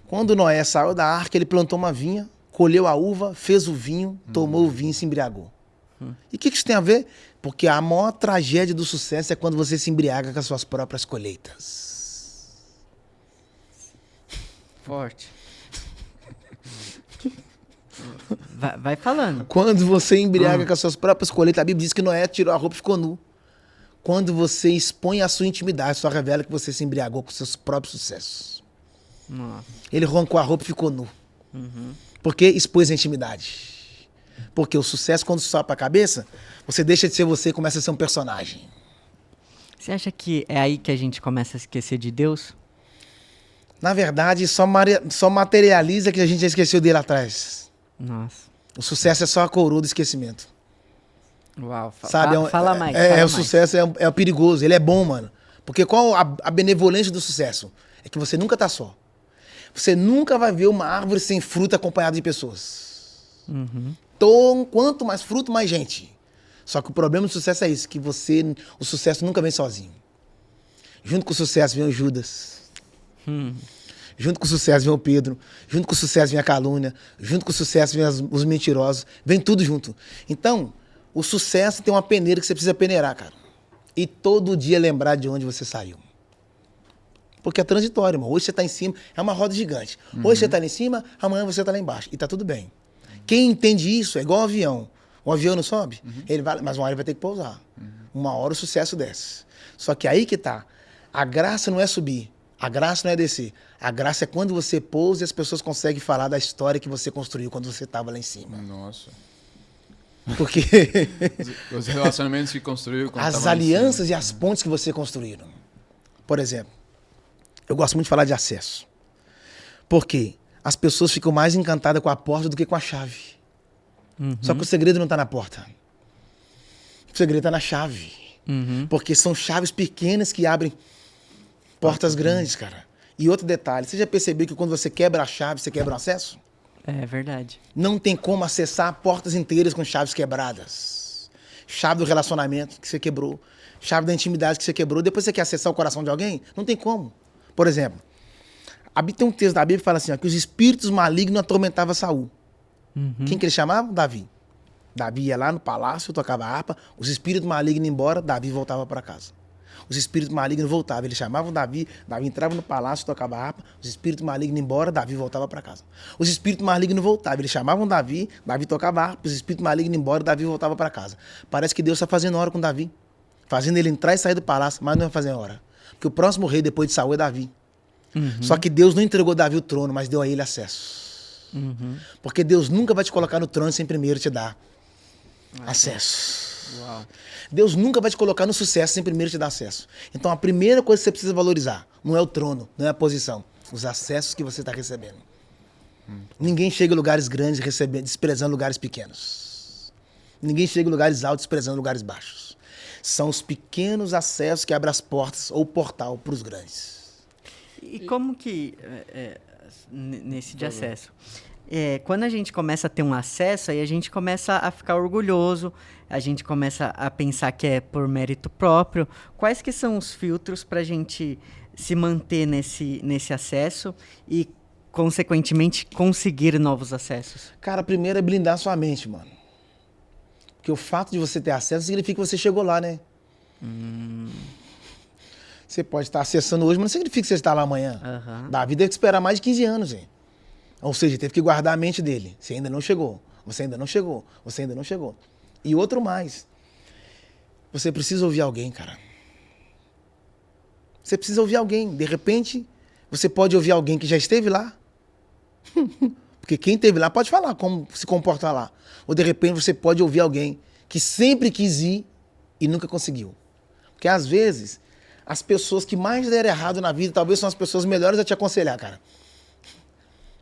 Quando Noé saiu da arca, ele plantou uma vinha, colheu a uva, fez o vinho, tomou o vinho e se embriagou. E o que isso tem a ver? Porque a maior tragédia do sucesso é quando você se embriaga com as suas próprias colheitas. Forte. Vai falando. Quando você embriaga com as suas próprias colheitas, a Bíblia diz que Noé tirou a roupa e ficou nu. Quando você expõe a sua intimidade, só revela que você se embriagou com seus próprios sucessos. Nossa. Ele arrancou a roupa e ficou nu. Porque expôs a intimidade. Porque o sucesso, quando sobe pra cabeça, você deixa de ser você e começa a ser um personagem. Você acha que é aí que a gente começa a esquecer de Deus? Na verdade, só materializa que a gente já esqueceu dele atrás. Nossa. O sucesso é só a coroa do esquecimento. Uau. Sabe? Fala mais. É, fala o mais. sucesso é perigoso, ele é bom, mano. Porque qual a benevolência do sucesso? É que você nunca tá só. Você nunca vai ver uma árvore sem fruta acompanhada de pessoas. Então, quanto mais fruto, mais gente. Só que o problema do sucesso é isso, que o sucesso nunca vem sozinho. Junto com o sucesso vem o Judas. Junto com o sucesso vem o Pedro. Junto com o sucesso vem a calúnia. Junto com o sucesso vem os mentirosos. Vem tudo junto. Então, o sucesso tem uma peneira que você precisa peneirar, cara. E todo dia lembrar de onde você saiu. Porque é transitório, irmão. Hoje você tá em cima, é uma roda gigante. Hoje você tá lá em cima, amanhã você tá lá embaixo. E tá tudo bem. Quem entende isso é igual um avião. O avião não sobe, ele vai, mas uma hora ele vai ter que pousar. Uma hora o sucesso desce. Só que aí que tá. A graça não é subir. A graça não é descer. A graça é quando você pousa e as pessoas conseguem falar da história que você construiu quando você estava lá em cima. Nossa. Porque Os relacionamentos que construiu. quando as tava lá em cima. alianças e as pontes que você construíram. Por exemplo, eu gosto muito de falar de acesso. Por quê? As pessoas ficam mais encantadas com a porta do que com a chave. Só que o segredo não está na porta. O segredo está na chave. Porque são chaves pequenas que abrem portas grandes, cara. E outro detalhe, você já percebeu que quando você quebra a chave, você quebra o acesso? É verdade. Não tem como acessar portas inteiras com chaves quebradas. Chave do relacionamento que você quebrou. Chave da intimidade que você quebrou. Depois você quer acessar o coração de alguém? Não tem como. Por exemplo, tem um texto da Bíblia que fala assim, ó, que os espíritos malignos atormentavam Saul. Quem que ele chamava? Davi. Davi ia lá no palácio, tocava a harpa, os espíritos malignos iam embora, Davi voltava para casa. Os espíritos malignos voltavam, eles chamavam Davi, Davi entrava no palácio, tocava a harpa, os espíritos malignos iam embora, Davi voltava para casa. Os espíritos malignos voltavam, eles chamavam Davi, Davi tocava a harpa, os espíritos malignos iam embora, Davi voltava para casa. Parece que Deus está fazendo hora com Davi, fazendo ele entrar e sair do palácio, mas não vai fazer hora. Porque o próximo rei depois de Saul é Davi. Só que Deus não entregou Davi o trono, mas deu a ele acesso. Porque Deus nunca vai te colocar no trono sem primeiro te dar acesso. Uau. Deus nunca vai te colocar no sucesso sem primeiro te dar acesso. Então a primeira coisa que você precisa valorizar não é o trono, não é a posição, os acessos que você está recebendo. Ninguém chega em lugares grandes desprezando lugares pequenos. Ninguém chega em lugares altos desprezando lugares baixos. São os pequenos acessos que abrem as portas ou o portal para os grandes. E como que, nesse de acesso, quando a gente começa a ter um acesso, aí a gente começa a ficar orgulhoso, a gente começa a pensar que é por mérito próprio. Quais que são os filtros para a gente se manter nesse acesso e, consequentemente, conseguir novos acessos? Cara, primeiro é blindar sua mente, mano. Porque o fato de você ter acesso significa que você chegou lá, né? Você pode estar acessando hoje, mas não significa que você está lá amanhã. Davi teve que esperar mais de 15 anos, hein? Ou seja, teve que guardar a mente dele. Você ainda não chegou, você ainda não chegou, você ainda não chegou. E outro mais. Você precisa ouvir alguém, cara. Você precisa ouvir alguém. De repente, você pode ouvir alguém que já esteve lá. Porque quem esteve lá pode falar como se comportar lá. Ou de repente você pode ouvir alguém que sempre quis ir e nunca conseguiu. Porque às vezes, as pessoas que mais deram errado na vida talvez são as pessoas melhores a te aconselhar, cara.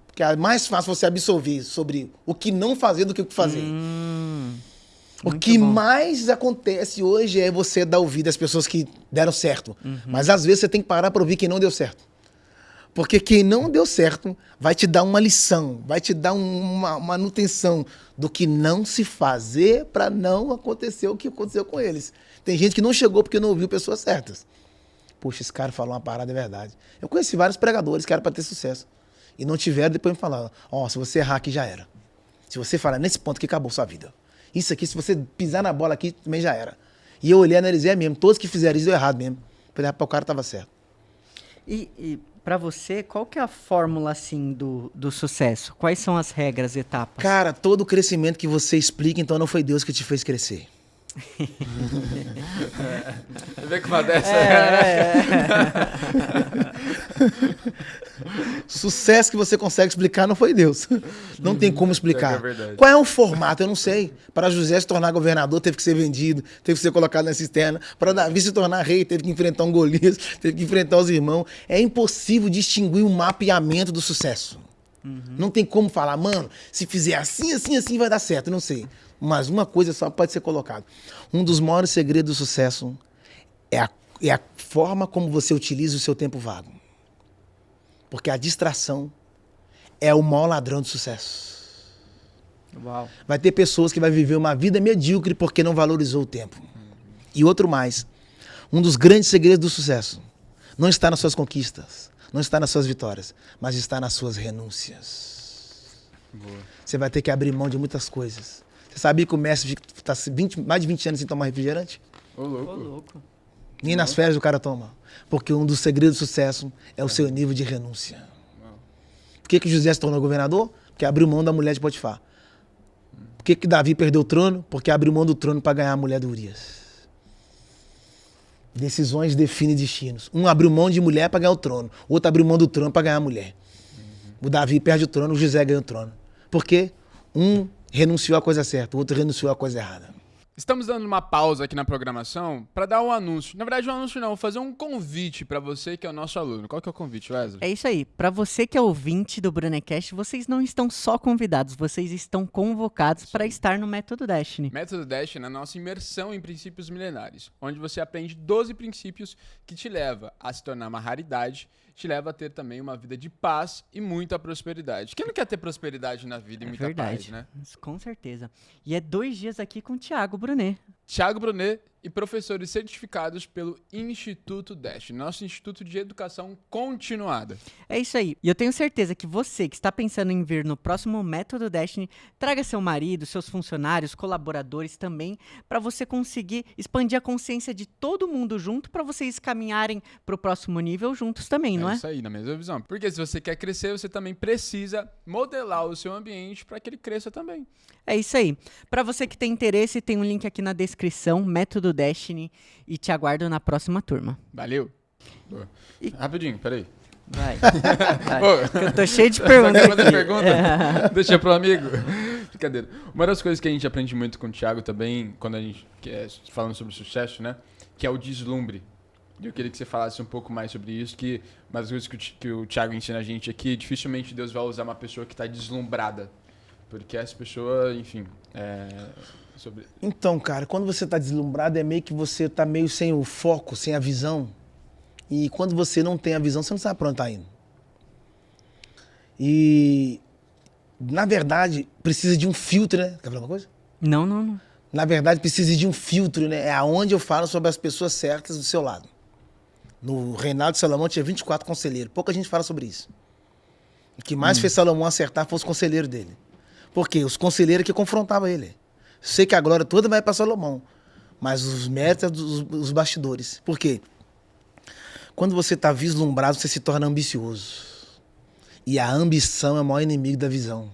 Porque é mais fácil você absorver sobre o que não fazer do que o que fazer. O Muito que bom. mais acontece hoje é você dar ouvido às pessoas que deram certo. Mas às vezes você tem que parar para ouvir quem não deu certo. Porque quem não deu certo vai te dar uma lição, vai te dar uma manutenção do que não se fazer para não acontecer o que aconteceu com eles. Tem gente que não chegou porque não ouviu pessoas certas. Puxa, esse cara falou uma parada, é verdade. Eu conheci vários pregadores que eram para ter sucesso. E não tiveram, depois me falaram, se você errar aqui já era. Se você falar nesse ponto que acabou sua vida. Isso aqui, se você pisar na bola aqui, também já era. E eu olhei e analisei mesmo. Todos que fizeram isso deu errado mesmo. Falei, o cara tava certo. E para você, qual que é a fórmula, assim, do sucesso? Quais são as regras, etapas? Cara, todo o crescimento que você explica, então não foi Deus que te fez crescer. Você vê que uma dessa... Sucesso que você consegue explicar não foi Deus. Não tem como explicar. É verdade. Qual é o formato? Eu não sei. Para José se tornar governador, teve que ser vendido, teve que ser colocado na cisterna. Para Davi se tornar rei, teve que enfrentar um Golias, teve que enfrentar os irmãos. É impossível distinguir o mapeamento do sucesso. Não tem como falar, mano, se fizer assim, assim, assim, vai dar certo. Eu não sei. Mas uma coisa só pode ser colocada. Um dos maiores segredos do sucesso é a forma como você utiliza o seu tempo vago. Porque a distração é o maior ladrão do sucesso. Uau. Vai ter pessoas que vão viver uma vida medíocre porque não valorizou o tempo. E outro mais. Um dos grandes segredos do sucesso não está nas suas conquistas, não está nas suas vitórias, mas está nas suas renúncias. Boa. Você vai ter que abrir mão de muitas coisas. Você sabia que o Messi está mais de 20 anos sem tomar refrigerante? Ô, Ô, louco. louco. Nem nas férias o cara toma. Porque um dos segredos do sucesso é o seu nível de renúncia. Por que José se tornou governador? Porque abriu mão da mulher de Potifar. Por que Davi perdeu o trono? Porque abriu mão do trono para ganhar a mulher de Urias. Decisões definem destinos. Um abriu mão de mulher para ganhar o trono. O outro abriu mão do trono para ganhar a mulher. O Davi perde o trono, o José ganha o trono. Por quê? Um renunciou à coisa certa, o outro renunciou à coisa errada. Estamos dando uma pausa aqui na programação para dar um anúncio. Na verdade, um anúncio não, vou fazer um convite para você que é o nosso aluno. Qual que é o convite, Wesley? É isso aí. Para você que é ouvinte do Brunecast, vocês não estão só convidados, vocês estão convocados para estar no Método Destiny. Método Destiny é a nossa imersão em princípios milenares, onde você aprende 12 princípios que te leva a se tornar uma raridade, te leva a ter também uma vida de paz e muita prosperidade. Quem não quer ter prosperidade na vida e muita Verdade, paz, né? com certeza. E é 2 dias aqui com o Thiago Brunet. Thiago Brunet e professores certificados pelo Instituto Destiny, nosso Instituto de Educação Continuada. É isso aí. E eu tenho certeza que você que está pensando em vir no próximo Método Destiny, traga seu marido, seus funcionários, colaboradores também, para você conseguir expandir a consciência de todo mundo junto, para vocês caminharem para o próximo nível juntos também, não É é? isso aí, na mesma visão. Porque se você quer crescer, você também precisa modelar o seu ambiente para que ele cresça também. É isso aí. Para você que tem interesse, tem um link aqui na descrição, Método Destiny, e te aguardo na próxima turma. Valeu. Boa. Rapidinho, peraí. Vai. Ô, Que eu tô cheio de perguntas Quer fazer aqui. pergunta? Deixa pro amigo. Brincadeira. Uma das coisas que a gente aprende muito com o Thiago também, quando a gente falando sobre sucesso, né? Que é o deslumbre. Eu queria que você falasse um pouco mais sobre isso, que uma das coisas que o Thiago ensina a gente aqui, dificilmente Deus vai usar uma pessoa que está deslumbrada. Porque essa pessoa, enfim, Então, cara, quando você tá deslumbrado, é meio que você tá meio sem o foco, sem a visão. E quando você não tem a visão, você não sabe pra onde tá indo. E, na verdade, precisa de um filtro, né? Quer falar uma coisa? Não. Na verdade, precisa de um filtro, né? É aonde eu falo sobre as pessoas certas do seu lado. No reinado de Salomão tinha 24 conselheiros. Pouca gente fala sobre isso. O que mais fez Salomão acertar foi os conselheiros dele. Por quê? Os conselheiros que confrontavam ele. Sei que a glória toda vai para Salomão, mas os méritos é dos bastidores. Por quê? Quando você está vislumbrado, você se torna ambicioso. E a ambição é o maior inimigo da visão.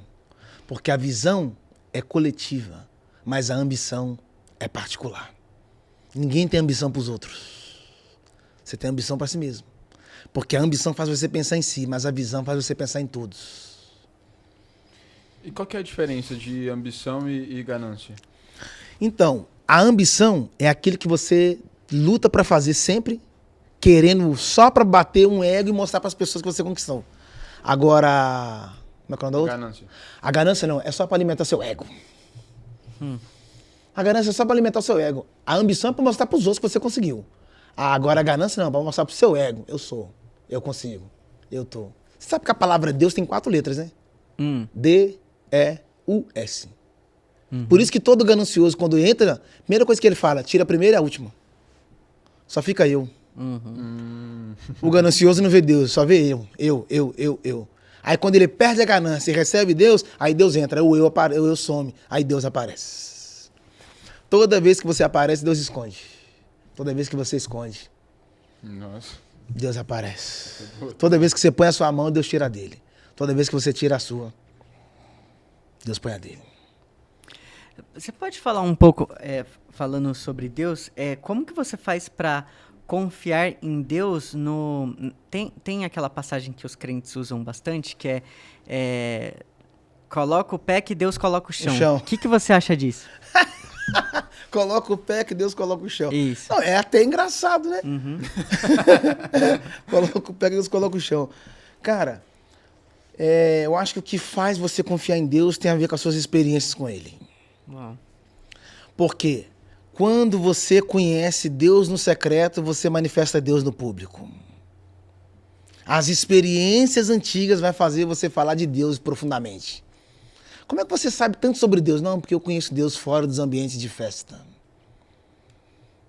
Porque a visão é coletiva, mas a ambição é particular. Ninguém tem ambição para os outros. Você tem ambição para si mesmo. Porque a ambição faz você pensar em si, mas a visão faz você pensar em todos. E qual que é a diferença de ambição e ganância? Então, a ambição é aquilo que você luta para fazer sempre, querendo só para bater um ego e mostrar para as pessoas que você conquistou. Agora, como é que é o nome da outra? Ganância. A ganância não, é só para alimentar seu ego. A ganância é só para alimentar o seu ego. A ambição é para mostrar para os outros que você conseguiu. Agora a ganância não, para mostrar para o seu ego. Eu sou, eu consigo, eu tô. Você sabe que a palavra Deus tem 4 letras, né? D-E-U-S. Por isso que todo ganancioso, quando entra, a primeira coisa que ele fala, tira a primeira e a última. Só fica eu. O ganancioso não vê Deus, só vê eu. Aí quando ele perde a ganância e recebe Deus, aí Deus entra, o eu some, aí Deus aparece. Toda vez que você aparece, Deus esconde. Toda vez que você esconde, Nossa. Deus aparece. Toda vez que você põe a sua mão, Deus tira a dele. Toda vez que você tira a sua, Deus põe a dele. Você pode falar um pouco, falando sobre Deus, como que você faz para confiar em Deus no... Tem aquela passagem que os crentes usam bastante, que coloca o pé que Deus coloca o chão. O que você acha disso? Coloca o pé que Deus coloca o chão. Isso. Não, é até engraçado, né? Coloca o pé que Deus coloca o chão. Cara, eu acho que o que faz você confiar em Deus tem a ver com as suas experiências com Ele. Uau. Porque quando você conhece Deus no secreto, você manifesta Deus no público. As experiências antigas vai fazer você falar de Deus profundamente. Como é que você sabe tanto sobre Deus? Não, porque eu conheço Deus fora dos ambientes de festa.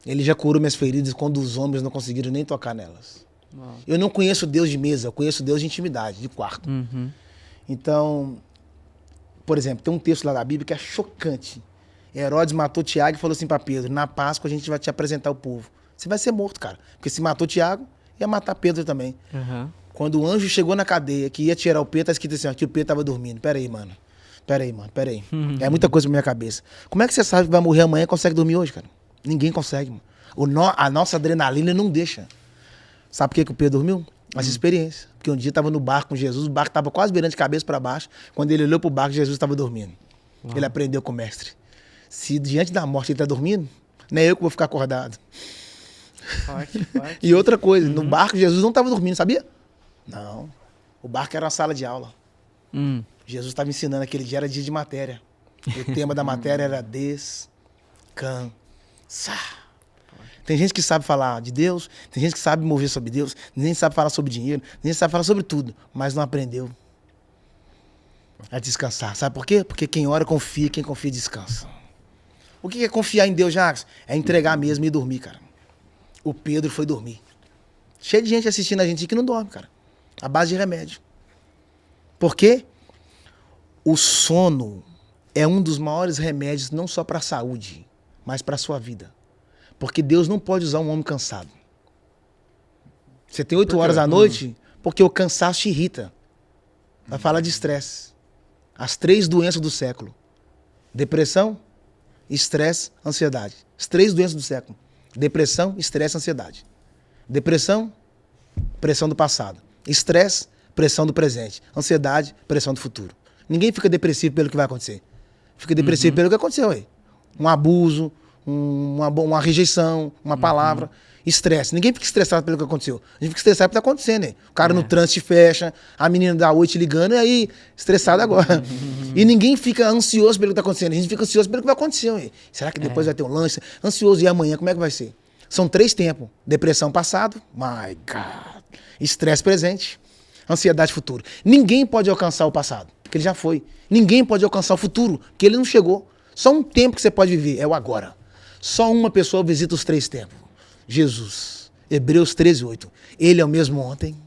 Ele já curou minhas feridas quando os homens não conseguiram nem tocar nelas. Uau. Eu não conheço Deus de mesa, eu conheço Deus de intimidade, de quarto. Então, por exemplo, tem um texto lá da Bíblia que é chocante. Herodes matou Tiago e falou assim para Pedro, na Páscoa a gente vai te apresentar o povo. Você vai ser morto, cara. Porque se matou Tiago, ia matar Pedro também. Quando o anjo chegou na cadeia, que ia tirar o Pedro, tá escrito assim, ó, que o Pedro tava dormindo. Pera aí, mano. É muita coisa pra minha cabeça. Como é que você sabe que vai morrer amanhã e consegue dormir hoje, cara? Ninguém consegue, mano. A nossa adrenalina não deixa. Sabe por que o Pedro dormiu? As experiências. Porque um dia estava no barco com Jesus, o barco estava quase virando de cabeça para baixo. Quando ele olhou pro barco, Jesus estava dormindo. Uau. Ele aprendeu com o mestre. Se diante da morte ele está dormindo, não é eu que vou ficar acordado. Forte. E outra coisa, no barco Jesus não estava dormindo, sabia? Não. O barco era uma sala de aula. Jesus estava ensinando, aquele dia era dia de matéria. O tema da matéria era descansar. Tem gente que sabe falar de Deus, tem gente que sabe mover sobre Deus, tem gente que sabe falar sobre dinheiro, tem gente que sabe falar sobre tudo, mas não aprendeu a descansar. Sabe por quê? Porque quem ora confia, quem confia descansa. O que é confiar em Deus, Jacques? É entregar mesmo e dormir, cara. O Pedro foi dormir. Cheio de gente assistindo a gente que não dorme, cara. A base de remédio. Por quê? O sono é um dos maiores remédios, não só para a saúde, mas para a sua vida. Porque Deus não pode usar um homem cansado. Você tem 8 horas à noite, porque o cansaço te irrita. Vai falar de estresse. As 3 doenças do século. Depressão, estresse, ansiedade. As 3 doenças do século. Depressão, estresse, ansiedade. Depressão, pressão do passado. Estresse, pressão do presente. Ansiedade, pressão do futuro. Ninguém fica depressivo pelo que vai acontecer. Fica depressivo pelo que aconteceu aí. Um abuso, uma rejeição, uma palavra. Estresse. Ninguém fica estressado pelo que aconteceu. A gente fica estressado pelo que tá acontecendo, né? O cara no trânsito fecha, a menina da 8 ligando, e aí, estressado agora. E ninguém fica ansioso pelo que tá acontecendo. A gente fica ansioso pelo que vai acontecer, né? Será que depois vai ter um lanche? Ansioso, e amanhã, como é que vai ser? São 3 tempos. Depressão passado, my God. Estresse presente, ansiedade futuro. Ninguém pode alcançar o passado, porque ele já foi. Ninguém pode alcançar o futuro, porque ele não chegou. Só um tempo que você pode viver, é o agora. Só uma pessoa visita os 3 tempos. Jesus. Hebreus 13:8. Ele é o mesmo ontem,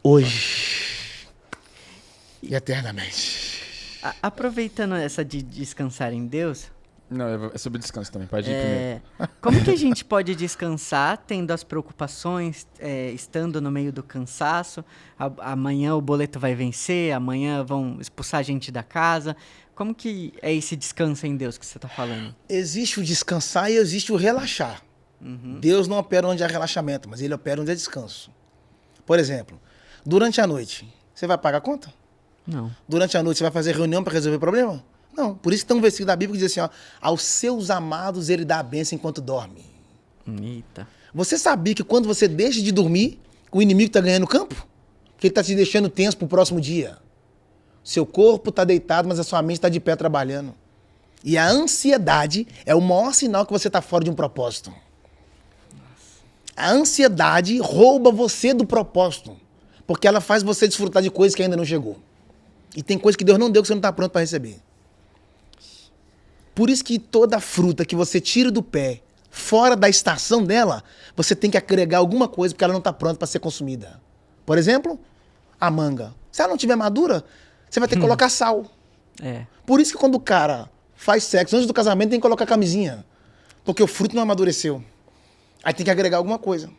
hoje e eternamente. Aproveitando essa de descansar em Deus... Não, é sobre descanso também, pode ir primeiro. Como que a gente pode descansar tendo as preocupações, estando no meio do cansaço? Amanhã o boleto vai vencer, amanhã vão expulsar a gente da casa. Como que é esse descanso em Deus que você está falando? Existe o descansar e existe o relaxar. Deus não opera onde há relaxamento, mas ele opera onde há descanso. Por exemplo, durante a noite, você vai pagar a conta? Não. Durante a noite, você vai fazer reunião para resolver problema? Não. Por isso que tem um versículo da Bíblia que diz assim, ó, aos seus amados ele dá a bênção enquanto dorme. Eita. Você sabia que quando você deixa de dormir, o inimigo está ganhando campo? Que ele está te deixando tenso para o próximo dia. Seu corpo está deitado, mas a sua mente está de pé trabalhando. E a ansiedade é o maior sinal que você está fora de um propósito. A ansiedade rouba você do propósito. Porque ela faz você desfrutar de coisas que ainda não chegou. E tem coisas que Deus não deu que você não está pronto para receber. Por isso que toda fruta que você tira do pé, fora da estação dela, você tem que agregar alguma coisa porque ela não está pronta para ser consumida. Por exemplo, a manga. Se ela não estiver madura, você vai ter que colocar sal. Por isso que quando o cara faz sexo antes do casamento, tem que colocar camisinha. Porque o fruto não amadureceu. Aí tem que agregar alguma coisa.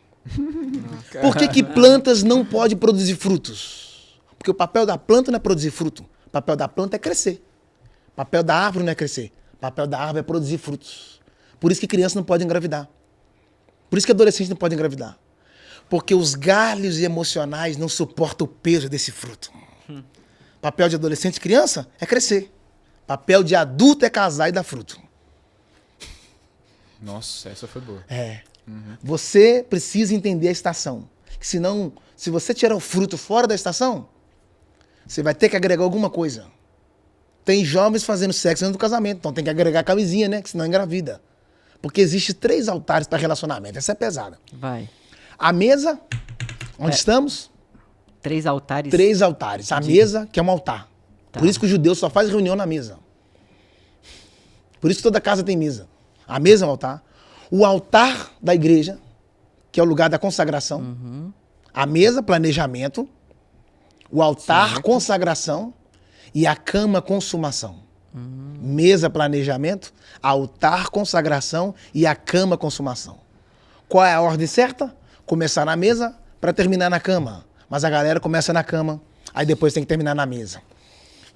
Por que plantas não podem produzir frutos? Porque o papel da planta não é produzir fruto. O papel da planta é crescer. O papel da árvore não é crescer. O papel da árvore é produzir frutos. Por isso que criança não pode engravidar. Por isso que adolescente não pode engravidar. Porque os galhos emocionais não suportam o peso desse fruto. Papel de adolescente e criança é crescer. Papel de adulto é casar e dar fruto. Nossa, essa foi boa. Você precisa entender a estação. Senão, se você tirar o fruto fora da estação, você vai ter que agregar alguma coisa. Tem jovens fazendo sexo antes do casamento, então tem que agregar camisinha, né? Que senão engravida. Porque existe 3 altares para relacionamento. Essa é pesada. Vai. A mesa, onde estamos? 3 altares. 3 altares. A mesa, que é um altar. Tá. Por isso que o judeu só faz reunião na mesa. Por isso que toda casa tem mesa. A mesa é um altar. O altar da igreja, que é o lugar da consagração. A mesa, planejamento. O altar, consagração. E a cama, consumação. Mesa, planejamento. Altar, consagração. E a cama, consumação. Qual é a ordem certa? Começar na mesa para terminar na cama. Mas a galera começa na cama, aí depois tem que terminar na mesa.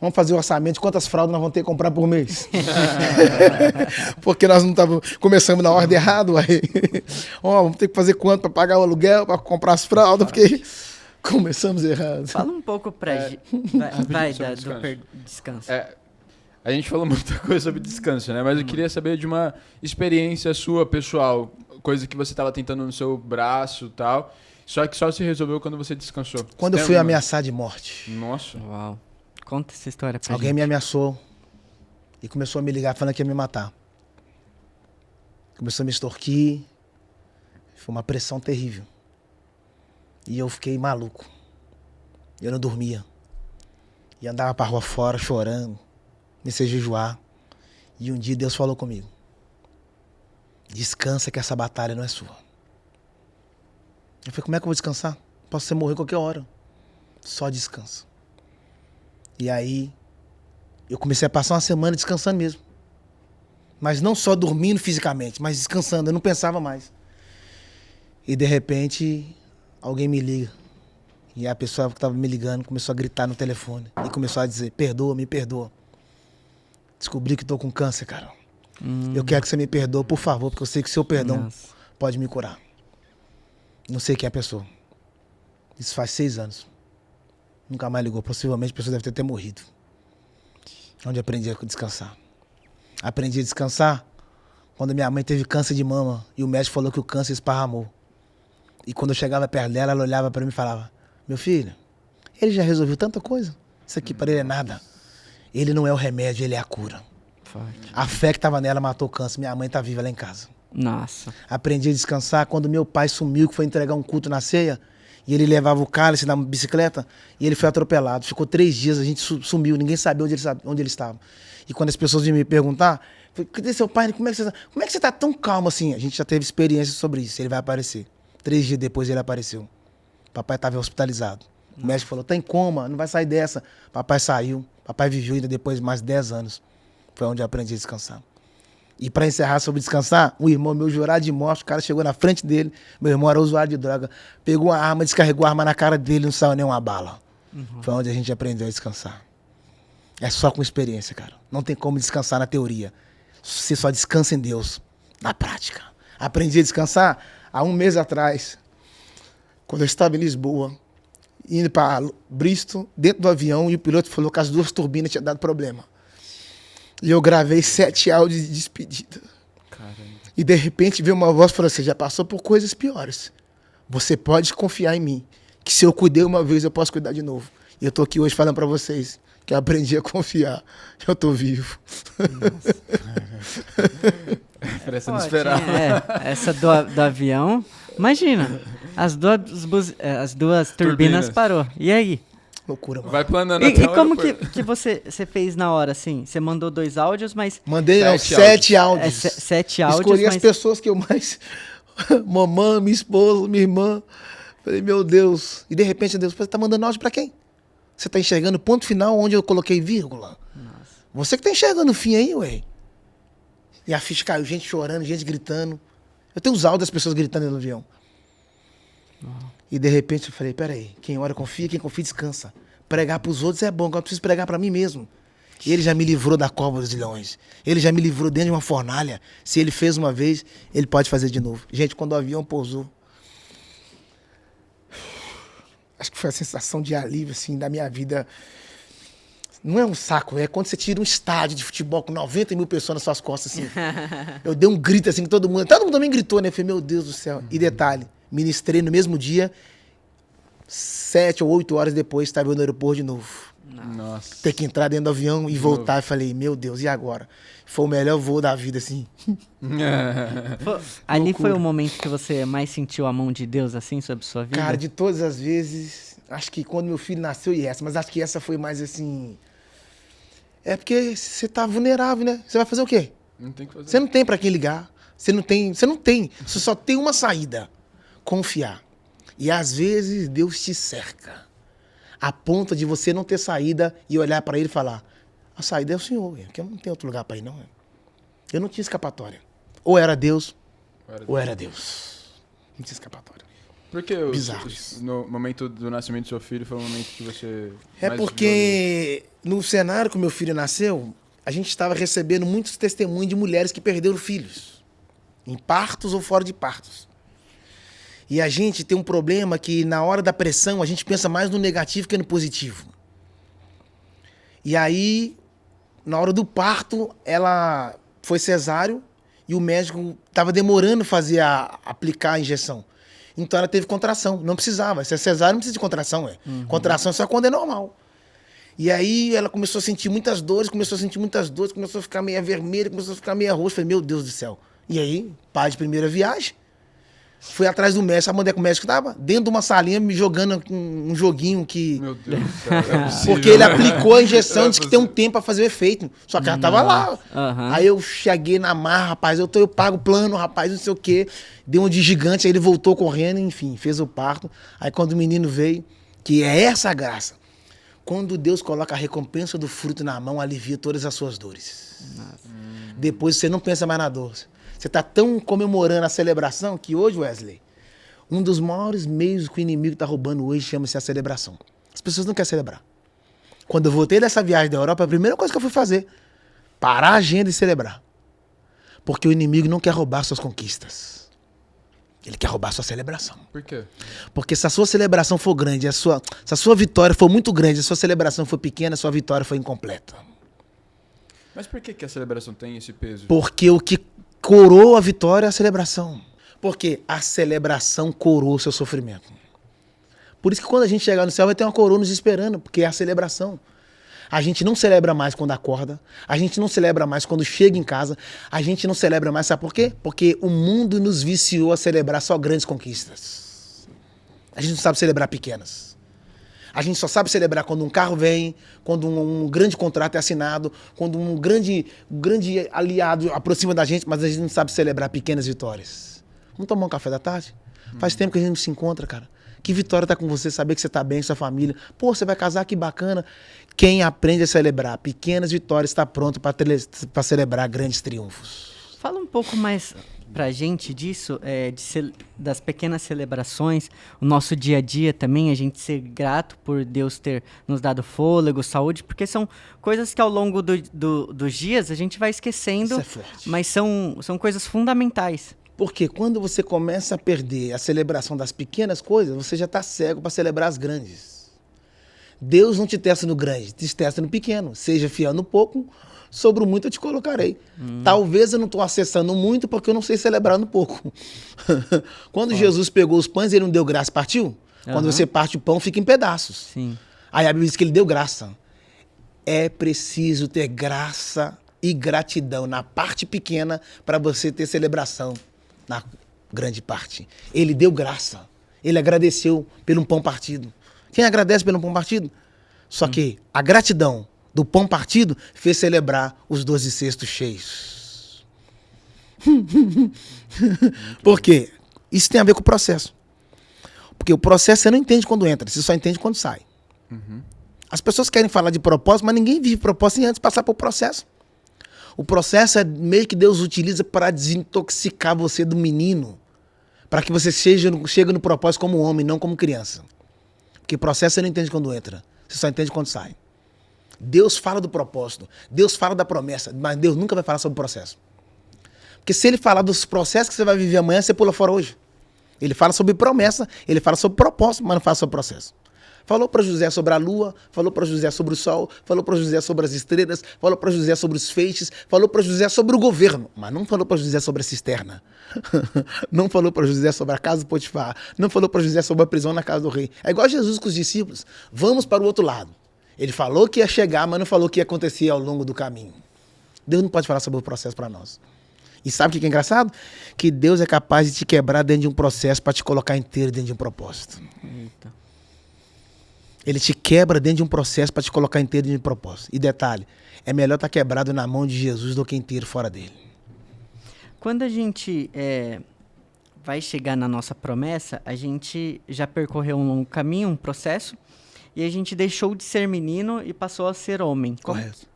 Vamos fazer o orçamento de quantas fraldas nós vamos ter que comprar por mês. Porque nós não estávamos começando na ordem errada. Aí. Vamos ter que fazer quanto para pagar o aluguel, para comprar as fraldas, porque começamos errado. Fala um pouco pra gente. Vai sobre do descanso. A gente falou muita coisa sobre descanso, né? Mas eu queria saber de uma experiência sua, pessoal. Coisa que você estava tentando no seu braço e tal. Só que só se resolveu quando você descansou. Quando eu fui ameaçado de morte. Nossa. Uau. Conta essa história pra Alguém gente. me ameaçou e começou a me ligar falando que ia me matar. Começou a me extorquir. Foi uma pressão terrível. E eu fiquei maluco. Eu não dormia. E andava pra rua fora chorando. Comecei a jejuar. E um dia Deus falou comigo. Descansa que essa batalha não é sua. Eu falei, como é que eu vou descansar? Posso ser morrer qualquer hora. Só descansa. E aí, eu comecei a passar uma semana descansando mesmo. Mas não só dormindo fisicamente, mas descansando. Eu não pensava mais. E de repente, alguém me liga. E a pessoa que estava me ligando começou a gritar no telefone. E começou a dizer, perdoa, me perdoa. Descobri que estou com câncer, cara. Eu quero que você me perdoe, por favor, porque eu sei que o seu perdão pode me curar. Não sei quem é a pessoa. Isso faz 6 anos. Nunca mais ligou. Possivelmente a pessoa deve ter até morrido. Onde aprendi a descansar. Aprendi a descansar quando minha mãe teve câncer de mama e o médico falou que o câncer esparramou. E quando eu chegava perto dela, ela olhava para mim e falava, meu filho, ele já resolveu tanta coisa. Isso aqui para ele é nada. Ele não é o remédio, ele é a cura. Forte. A fé que estava nela matou o câncer. Minha mãe está viva lá em casa. Nossa. Aprendi a descansar quando meu pai sumiu, que foi entregar um culto na ceia. E ele levava o cálice na bicicleta e ele foi atropelado. Ficou 3 dias, a gente sumiu, ninguém sabia onde ele estava. E quando as pessoas vinham me perguntar, cadê seu pai? Como é que você está tão calmo assim? A gente já teve experiência sobre isso, ele vai aparecer. 3 dias depois ele apareceu. Papai estava hospitalizado. O médico falou, tá em coma, não vai sair dessa. Papai saiu, papai viveu ainda depois mais 10 anos. Foi onde eu aprendi a descansar. E para encerrar sobre descansar, um irmão meu jurado de morte, o cara chegou na frente dele, meu irmão era usuário de droga, pegou uma arma, descarregou a arma na cara dele, não saiu nenhuma bala. Foi onde a gente aprendeu a descansar. É só com experiência, cara. Não tem como descansar na teoria. Você só descansa em Deus, na prática. Aprendi a descansar há 1 mês atrás, quando eu estava em Lisboa, indo para Bristol, dentro do avião, e o piloto falou que as 2 turbinas tinham dado problema. E eu gravei 7 áudios de despedida. Caramba. E de repente veio uma voz e falou, você já passou por coisas piores. Você pode confiar em mim. Que se eu cuidei uma vez, eu posso cuidar de novo. E eu tô aqui hoje falando para vocês que eu aprendi a confiar. Eu tô vivo. Parece Pô, inesperado. essa do avião, imagina, as duas turbinas parou. E aí? Loucura, mano. Vai planando E até o como aeroporto. que você fez na hora, assim? Você mandou 2 áudios, mas... Mandei 7 7 áudios. 7 áudios, Escolhi mas... as pessoas que eu mais... Mamãe, minha esposa, minha irmã. Falei, meu Deus. E de repente, Deus, você tá mandando áudio pra quem? Você tá enxergando o ponto final onde eu coloquei vírgula? Nossa. Você que tá enxergando o fim aí, ué. E a ficha caiu, gente chorando, gente gritando. Eu tenho os áudios das pessoas gritando no avião. E de repente eu falei, peraí, quem ora confia, quem confia descansa. Pregar pros outros é bom, agora eu preciso pregar pra mim mesmo. E ele já me livrou da cova dos leões. Ele já me livrou dentro de uma fornalha. Se ele fez uma vez, ele pode fazer de novo. Gente, quando o avião pousou, acho que foi a sensação de alívio, assim, da minha vida. Não é um saco, é quando você tira um estádio de futebol com 90 mil pessoas nas suas costas, assim. Eu dei um grito, assim, que todo mundo também gritou, né? Eu falei, meu Deus do céu. E detalhe, ministrei no mesmo dia, 7 ou 8 horas depois, estava eu no aeroporto de novo. Nossa. Ter que entrar dentro do avião e voltar. Eu falei, meu Deus, e agora? Foi o melhor voo da vida, assim. Ali Loucura. foi o momento que você mais sentiu a mão de Deus, assim, sobre sua vida? Cara, de todas as vezes, acho que quando meu filho nasceu e essa, mas acho que essa foi mais assim... É porque você tá vulnerável, né? Você vai fazer o quê? Não tem que fazer. Você não tem pra quem ligar. Você não tem. Você só tem uma saída. Confiar. E às vezes Deus te cerca. A ponto de você não ter saída e olhar pra ele e falar, a saída é o Senhor, porque eu não tenho outro lugar pra ir, não. Eu não tinha escapatória. Ou era Deus, ou era Deus. Não tinha escapatória. Por que Bizarro. no momento do nascimento do seu filho foi o momento que você É mais porque no cenário que meu filho nasceu, a gente estava recebendo muitos testemunhos de mulheres que perderam filhos. Em partos ou fora de partos. E a gente tem um problema que na hora da pressão a gente pensa mais no negativo que no positivo. E aí, na hora do parto, ela foi cesáreo e o médico estava demorando aplicar a injeção. Então ela teve contração, não precisava. Se é cesárea, não precisa de contração, é. Contração é só quando é normal. E aí ela começou a sentir muitas dores, começou a ficar meio vermelha, começou a ficar meio roxa. Falei, meu Deus do céu. E aí, pai de primeira viagem, fui atrás do médico. Sabe onde é que o médico estava? Dentro de uma salinha, me jogando um joguinho que... Meu Deus do céu, não é possível, Porque ele né? aplicou a injeção, Não é disse que tem um possível. tempo para fazer o efeito. Só que ela tava lá. Aham. Aí eu cheguei na marra, rapaz, eu pago o plano, rapaz, não sei o quê. Deu um de gigante, aí ele voltou correndo, enfim, fez o parto. Aí quando o menino veio, que é essa a graça, quando Deus coloca a recompensa do fruto na mão, alivia todas as suas dores. Depois você não pensa mais na dor. Você tá tão comemorando a celebração que hoje, Wesley, um dos maiores meios que o inimigo tá roubando hoje chama-se a celebração. As pessoas não querem celebrar. Quando eu voltei dessa viagem da Europa, a primeira coisa que eu fui fazer, parar a agenda e celebrar. Porque o inimigo não quer roubar suas conquistas. Ele quer roubar sua celebração. Por quê? Porque se a sua celebração for grande, se a sua vitória for muito grande, a sua celebração for pequena, a sua vitória foi incompleta. Mas por que a celebração tem esse peso? Porque o que coroa a vitória é a celebração. Porque a celebração coroa o seu sofrimento. Por isso que quando a gente chegar no céu vai ter uma coroa nos esperando, porque é a celebração. A gente não celebra mais quando acorda, a gente não celebra mais quando chega em casa, a gente não celebra mais, sabe por quê? Porque o mundo nos viciou a celebrar só grandes conquistas. A gente não sabe celebrar pequenas. A gente só sabe celebrar quando um carro vem, quando um grande contrato é assinado, quando um grande aliado aproxima da gente, mas a gente não sabe celebrar pequenas vitórias. Vamos tomar um café da tarde? Faz tempo que a gente não se encontra, cara. Que vitória tá com você, saber que você tá bem, sua família. Pô, você vai casar, que bacana. Quem aprende a celebrar pequenas vitórias está pronto para celebrar grandes triunfos. Fala um pouco mais pra gente disso, das pequenas celebrações, o nosso dia a dia também, a gente ser grato por Deus ter nos dado fôlego, saúde, porque são coisas que ao longo dos dias a gente vai esquecendo, Isso é forte. mas são coisas fundamentais. Porque quando você começa a perder a celebração das pequenas coisas, você já está cego para celebrar as grandes. Deus não te testa no grande, te testa no pequeno. Seja fiel no pouco, sobre o muito eu te colocarei. Talvez eu não estou acessando muito porque eu não sei celebrar no pouco. Quando Jesus pegou os pães, ele não deu graça e partiu? Quando você parte o pão, fica em pedaços. Sim. Aí a Bíblia diz que ele deu graça. É preciso ter graça e gratidão na parte pequena para você ter celebração na grande parte. Ele deu graça. Ele agradeceu pelo pão partido. Quem agradece pelo pão partido? Só que a gratidão do pão partido fez celebrar os 12 cestos cheios. Por quê? Isso tem a ver com o processo. Porque o processo você não entende quando entra, você só entende quando sai. As pessoas querem falar de propósito, mas ninguém vive propósito sem antes passar por processo. O processo é meio que Deus utiliza para desintoxicar você do menino, para que você chegue no propósito como homem, não como criança. Porque processo você não entende quando entra, você só entende quando sai. Deus fala do propósito, Deus fala da promessa, mas Deus nunca vai falar sobre o processo. Porque se ele falar dos processos que você vai viver amanhã, você pula fora hoje. Ele fala sobre promessa, ele fala sobre propósito, mas não fala sobre processo. Falou para José sobre a lua, falou para José sobre o sol, falou para José sobre as estrelas, falou para José sobre os feixes, falou para José sobre o governo, mas não falou para José sobre a cisterna. Não falou para José sobre a casa do Potifar, não falou para José sobre a prisão na casa do rei. É igual Jesus com os discípulos. Vamos para o outro lado. Ele falou que ia chegar, mas não falou o que ia acontecer ao longo do caminho. Deus não pode falar sobre o processo para nós. E sabe o que é engraçado? Que Deus é capaz de te quebrar dentro de um processo para te colocar inteiro dentro de um propósito. Eita. Ele te quebra dentro de um processo para te colocar inteiro dentro de um propósito. E detalhe, é melhor estar quebrado na mão de Jesus do que inteiro fora dele. Quando a gente vai chegar na nossa promessa, a gente já percorreu um longo caminho, um processo, e a gente deixou de ser menino e passou a ser homem. Correto.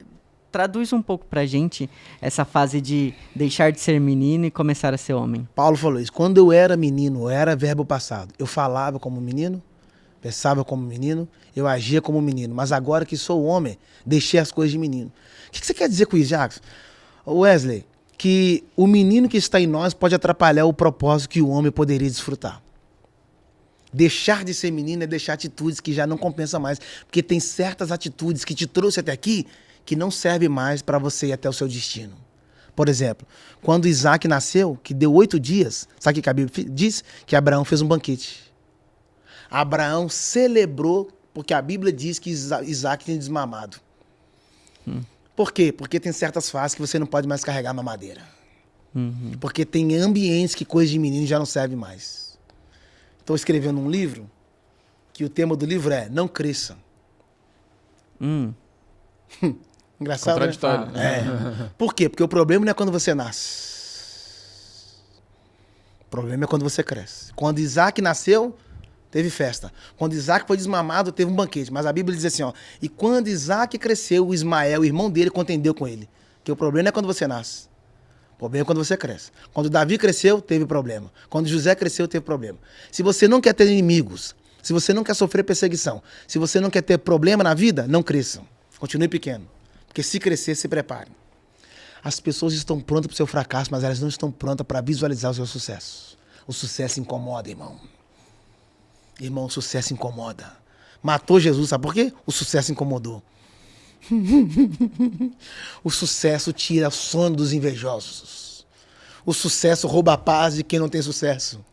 Traduz um pouco pra gente essa fase de deixar de ser menino e começar a ser homem. Paulo falou isso. Quando eu era menino, eu era verbo passado. Eu falava como menino, pensava como menino, eu agia como menino. Mas agora que sou homem, deixei as coisas de menino. O que você quer dizer com isso, Jacques? Wesley, que o menino que está em nós pode atrapalhar o propósito que o homem poderia desfrutar. Deixar de ser menino é deixar atitudes que já não compensam mais. Porque tem certas atitudes que te trouxe até aqui que não serve mais para você ir até o seu destino. Por exemplo, quando Isaac nasceu, que deu 8 dias, sabe o que a Bíblia diz? Que Abraão fez um banquete. Abraão celebrou, porque a Bíblia diz que Isaac tinha desmamado. Por quê? Porque tem certas fases que você não pode mais carregar a mamadeira. Porque tem ambientes que coisa de menino já não serve mais. Estou escrevendo um livro, que o tema do livro é Não Cresça. Engraçado, contraditório. né? Por quê? Porque o problema não é quando você nasce. O problema é quando você cresce. Quando Isaac nasceu, teve festa. Quando Isaac foi desmamado, teve um banquete. Mas a Bíblia diz assim, ó, e quando Isaac cresceu, o Ismael, o irmão dele, contendeu com ele. Porque o problema não é quando você nasce. O problema é quando você cresce. Quando Davi cresceu, teve problema. Quando José cresceu, teve problema. Se você não quer ter inimigos, se você não quer sofrer perseguição, se você não quer ter problema na vida, não cresça. Continue pequeno. Porque se crescer, se prepare. As pessoas estão prontas para o seu fracasso, mas elas não estão prontas para visualizar o seu sucesso. O sucesso incomoda, irmão. Irmão, o sucesso incomoda. Matou Jesus, sabe por quê? O sucesso incomodou. O sucesso tira o sono dos invejosos. O sucesso rouba a paz de quem não tem sucesso.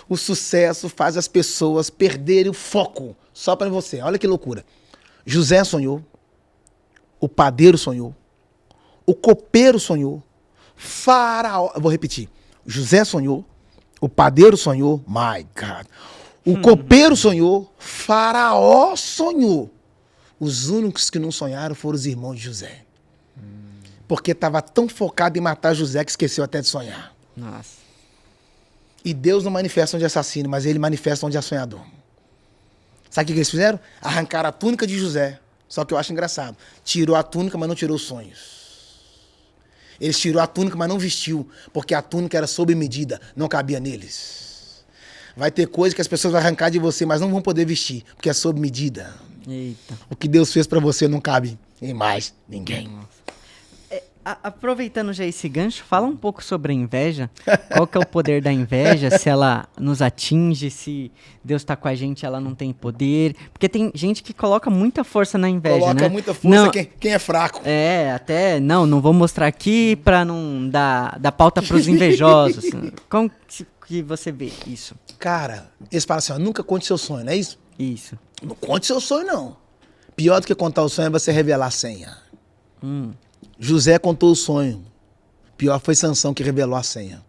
O sucesso faz as pessoas perderem o foco só para você. Olha que loucura. José sonhou. O padeiro sonhou. O copeiro sonhou. Faraó. Eu vou repetir. José sonhou. O padeiro sonhou. My God. O copeiro sonhou. Faraó sonhou. Os únicos que não sonharam foram os irmãos de José. Porque estava tão focado em matar José que esqueceu até de sonhar. Nossa. E Deus não manifesta onde é assassino, mas ele manifesta onde é sonhador. Sabe o que eles fizeram? Arrancaram a túnica de José. Só que eu acho engraçado. Tirou a túnica, mas não tirou os sonhos. Eles tirou a túnica, mas não vestiu. Porque a túnica era sob medida, não cabia neles. Vai ter coisa que as pessoas vão arrancar de você, mas não vão poder vestir, porque é sob medida. Eita. O que Deus fez pra você não cabe em mais ninguém. Aproveitando já esse gancho, fala um pouco sobre a inveja. Qual que é o poder da inveja? Se ela nos atinge, se Deus tá com a gente, ela não tem poder. Porque tem gente que coloca muita força na inveja, Coloca né? muita força Não, quem é fraco. Não vou mostrar aqui pra não dar pauta pros invejosos. Como que você vê isso? Cara, eles falam assim, ó, nunca conte seu sonho, não é isso? Isso. Não conte seu sonho, não. Pior do que contar o sonho é você revelar a senha. Hum. José contou o sonho. Pior foi Sansão que revelou a senha.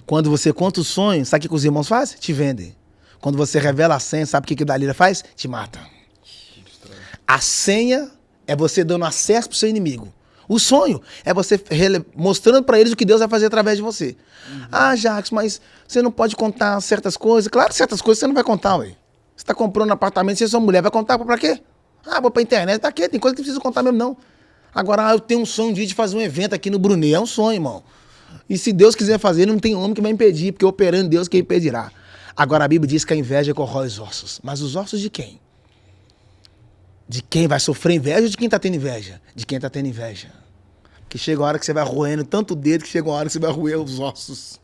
Quando você conta o sonho, sabe o que os irmãos fazem? Te vendem. Quando você revela a senha, sabe o que Dalila faz? Te mata. A senha é você dando acesso pro seu inimigo. O sonho é você mostrando para eles o que Deus vai fazer através de você. Ah, Jacques, mas você não pode contar certas coisas. Claro que certas coisas você não vai contar, ué. Você tá comprando um apartamento, você é sua mulher, vai contar pra quê? Ah, vou pra internet, pra quê? Tem coisa que não precisa contar mesmo, não. Agora, eu tenho um sonho de fazer um evento aqui no Brunet. É um sonho, irmão. E se Deus quiser fazer, não tem homem que vai impedir, porque operando Deus quem impedirá. Agora, a Bíblia diz que a inveja corrói os ossos. Mas os ossos de quem? De quem vai sofrer inveja ou de quem tá tendo inveja? De quem tá tendo inveja. Que chega a hora que você vai roendo tanto o dedo que chega a hora que você vai roer os ossos.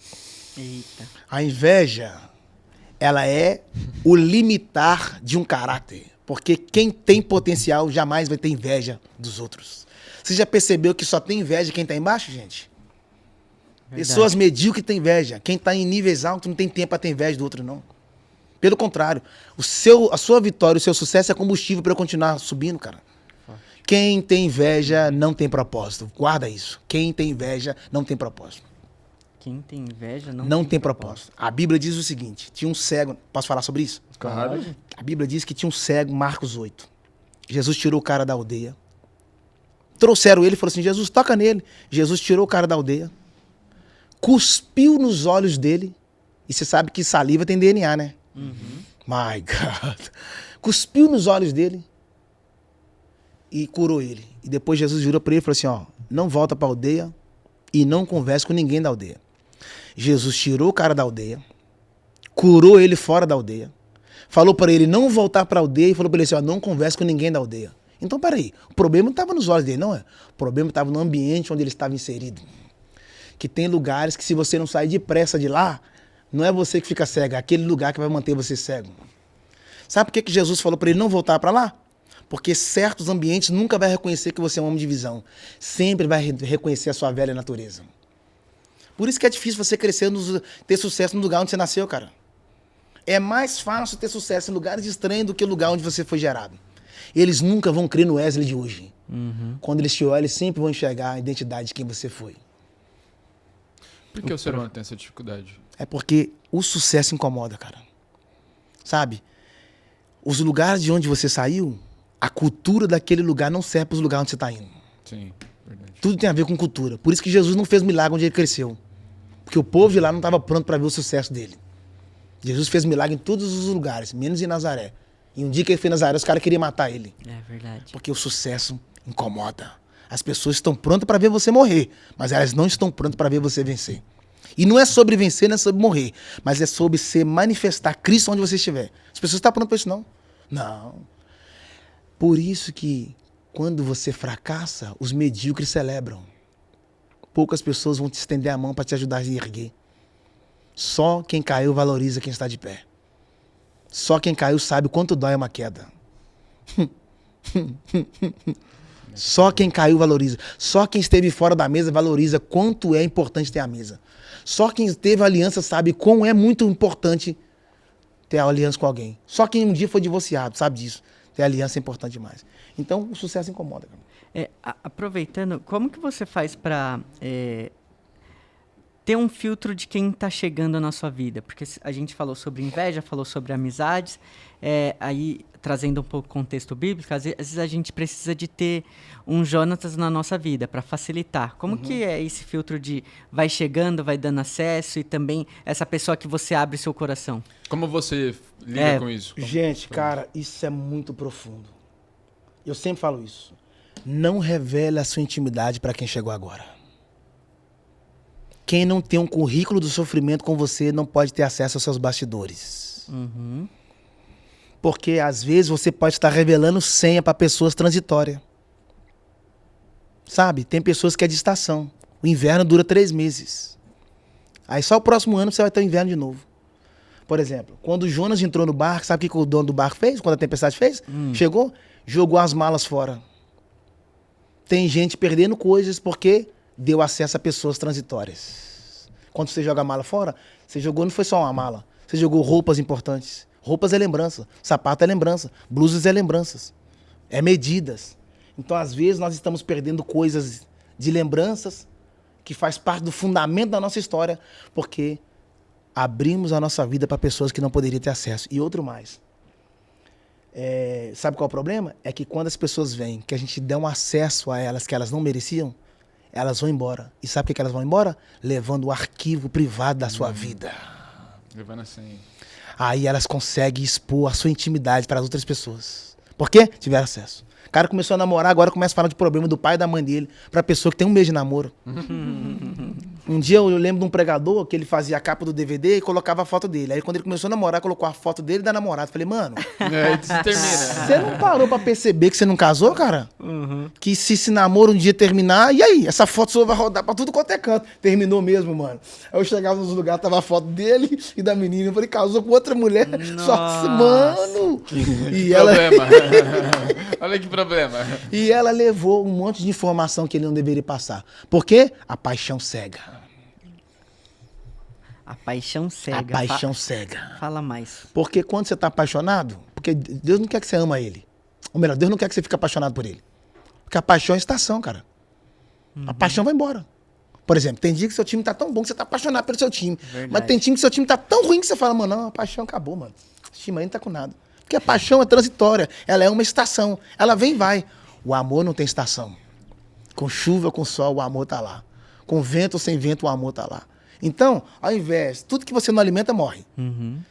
Eita. A inveja, ela é o limitar de um caráter. Porque quem tem potencial jamais vai ter inveja dos outros. Você já percebeu que só tem inveja quem tá embaixo, gente? Verdade. Pessoas medíocres têm inveja. Quem tá em níveis altos não tem tempo para ter inveja do outro, não. Pelo contrário, a sua vitória, o seu sucesso é combustível para eu continuar subindo, cara. Quem tem inveja não tem propósito. Guarda isso. Quem tem inveja não tem propósito. Quem tem inveja Não tem propósito. A Bíblia diz o seguinte, tinha um cego... Posso falar sobre isso? Claro. A Bíblia diz que tinha um cego, Marcos 8. Jesus tirou o cara da aldeia. Trouxeram ele e falou assim, Jesus, toca nele. Jesus tirou o cara da aldeia. Cuspiu nos olhos dele. E você sabe que saliva tem DNA, né? My God. Cuspiu nos olhos dele. E curou ele. E depois Jesus virou para ele e falou assim, ó, não volta para a aldeia e não converse com ninguém da aldeia. Jesus tirou o cara da aldeia, curou ele fora da aldeia, falou para ele não voltar para a aldeia e falou para ele assim, ó, não converse com ninguém da aldeia. Então, peraí, o problema não estava nos olhos dele, não é? O problema estava no ambiente onde ele estava inserido. Que tem lugares que se você não sair depressa de lá, não é você que fica cego, é aquele lugar que vai manter você cego. Sabe por que Jesus falou para ele não voltar para lá? Porque certos ambientes nunca vai reconhecer que você é um homem de visão. Sempre vai reconhecer a sua velha natureza. Por isso que é difícil você crescer, ter sucesso no lugar onde você nasceu, cara. É mais fácil ter sucesso em lugares estranhos do que o lugar onde você foi gerado. Eles nunca vão crer no Wesley de hoje. Quando eles te olham, eles sempre vão enxergar a identidade de quem você foi. Por que o ser humano tem essa dificuldade? É porque o sucesso incomoda, cara. Sabe? Os lugares de onde você saiu, a cultura daquele lugar não serve para os lugares onde você está indo. Sim, verdade. Tudo tem a ver com cultura. Por isso que Jesus não fez milagre onde ele cresceu. Porque o povo de lá não estava pronto para ver o sucesso dele. Jesus fez milagre em todos os lugares, menos em Nazaré. E um dia que ele fez em Nazaré, os caras queriam matar ele. É verdade. Porque o sucesso incomoda. As pessoas estão prontas para ver você morrer, mas elas não estão prontas para ver você vencer. E não é sobre vencer, não é sobre morrer, mas é sobre se manifestar Cristo onde você estiver. As pessoas estão prontas para isso, não? Não. Por isso que quando você fracassa, os medíocres celebram. Poucas pessoas vão te estender a mão para te ajudar a erguer. Só quem caiu valoriza quem está de pé. Só quem caiu sabe quanto dói uma queda. Só quem caiu valoriza. Só quem esteve fora da mesa valoriza quanto é importante ter a mesa. Só quem teve aliança sabe quão é muito importante ter a aliança com alguém. Só quem um dia foi divorciado sabe disso. Ter aliança é importante demais. Então, o sucesso incomoda. Aproveitando, como que você faz para ter um filtro de quem está chegando na sua vida? Porque a gente falou sobre inveja, falou sobre amizades, aí trazendo um pouco o contexto bíblico, às vezes a gente precisa de ter um Jonatas na nossa vida para facilitar. Como que é esse filtro de vai chegando, vai dando acesso e também essa pessoa que você abre seu coração? Como você lida com isso? Gente, cara, isso é muito profundo. Eu sempre falo isso. Não revele a sua intimidade para quem chegou agora. Quem não tem um currículo do sofrimento com você não pode ter acesso aos seus bastidores. Porque às vezes você pode estar revelando senha para pessoas transitórias. Sabe? Tem pessoas que é de estação. O inverno dura 3 meses. Aí só o próximo ano você vai ter o inverno de novo. Por exemplo, quando o Jonas entrou no barco, sabe o que o dono do barco fez? Quando a tempestade fez? Chegou, jogou as malas fora. Tem gente perdendo coisas porque deu acesso a pessoas transitórias. Quando você joga a mala fora, você jogou, não foi só uma mala. Você jogou roupas importantes. Roupas é lembrança. Sapato é lembrança. Blusas é lembranças. É medidas. Então, às vezes, nós estamos perdendo coisas de lembranças que faz parte do fundamento da nossa história, porque abrimos a nossa vida para pessoas que não poderiam ter acesso. E outro mais. Sabe qual é o problema? É que quando as pessoas veem que a gente dá um acesso a elas que elas não mereciam, elas vão embora. E sabe por que elas vão embora? Levando o arquivo privado da sua vida. Levando assim. Aí elas conseguem expor a sua intimidade para as outras pessoas. Por quê? Tiveram acesso. O cara começou a namorar, agora começa a falar de problema do pai e da mãe dele pra pessoa que tem um mês de namoro. Um dia eu lembro de um pregador que ele fazia a capa do DVD e colocava a foto dele. Aí quando ele começou a namorar, colocou a foto dele e da namorada. Falei, mano, Isso termina. você não parou pra perceber que você não casou, cara? Que se esse namoro um dia terminar, e aí? Essa foto sua vai rodar pra tudo quanto é canto. Terminou mesmo, mano. Aí eu chegava nos lugares, tava a foto dele e da menina. Eu falei, casou com outra mulher. Só que, mano. E ela... Problema. Olha que problema. E ela levou um monte de informação que ele não deveria passar. Por quê? A paixão cega. A paixão cega. A paixão cega. Fala mais. Porque quando você está apaixonado, porque Deus não quer que você ama ele. Ou melhor, Deus não quer que você fique apaixonado por ele. Porque a paixão é estação, cara. A paixão vai embora. Por exemplo, tem dia que seu time tá tão bom que você tá apaixonado pelo seu time. Verdade. Mas tem time que seu time tá tão ruim que você fala, mano, não, a paixão acabou, mano. Esse time aí não tá com nada. Porque a paixão é transitória. Ela é uma estação. Ela vem e vai. O amor não tem estação. Com chuva, com sol, o amor tá lá. Com vento ou sem vento, o amor tá lá. Então, ao invés, tudo que você não alimenta, morre.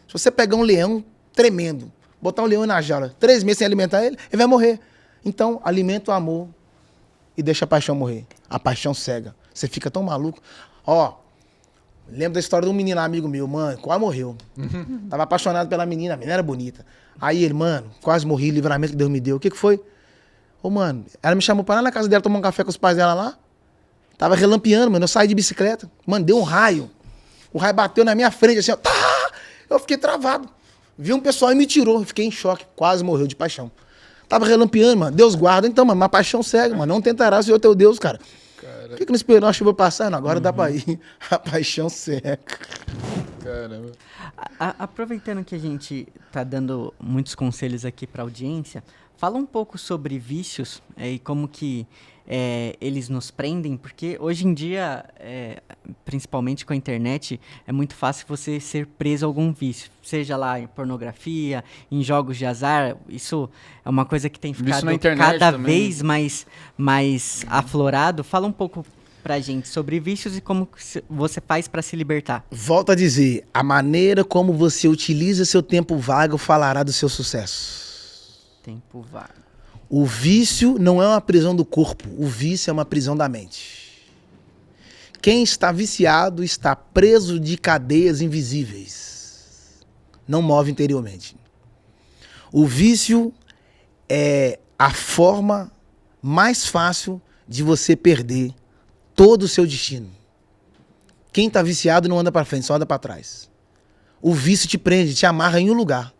Se você pegar um leão tremendo, botar um leão na jaula, 3 meses sem alimentar ele, ele vai morrer. Então, alimenta o amor e deixa a paixão morrer. A paixão cega. Você fica tão maluco. Ó, lembro da história de um menino amigo meu, mano, quase morreu. Tava apaixonado pela menina, a menina era bonita. Aí ele, mano, quase morri, livramento que Deus me deu. O que que foi? Ô, mano, ela me chamou pra lá na casa dela, tomar um café com os pais dela lá. Tava relampeando, mano, eu saí de bicicleta. Mano, deu um raio. O raio bateu na minha frente, assim, ó. Tá! Eu fiquei travado. Vi um pessoal e me tirou. Eu fiquei em choque, quase morreu de paixão. Tava relampeando, mano. Deus guarda. Então, mano, uma paixão cega, mano. Não tentará o Senhor teu Deus, cara. Por que não esperou a chuva passar? Não, agora dá pra ir. A paixão cega. Caramba. Aproveitando que a gente tá dando muitos conselhos aqui pra audiência, fala um pouco sobre vícios e como que eles nos prendem, porque hoje em dia, principalmente com a internet, é muito fácil você ser preso a algum vício, seja lá em pornografia, em jogos de azar. Isso é uma coisa que tem ficado na internet cada também. vez mais aflorado. Fala um pouco pra gente sobre vícios e como você faz pra se libertar. Volto a dizer, a maneira como você utiliza seu tempo vago falará do seu sucesso. Tempo vago. O vício não é uma prisão do corpo, o vício é uma prisão da mente. Quem está viciado está preso de cadeias invisíveis. Não move interiormente. O vício é a forma mais fácil de você perder todo o seu destino. Quem está viciado não anda para frente, só anda para trás. O vício te prende, te amarra em um lugar.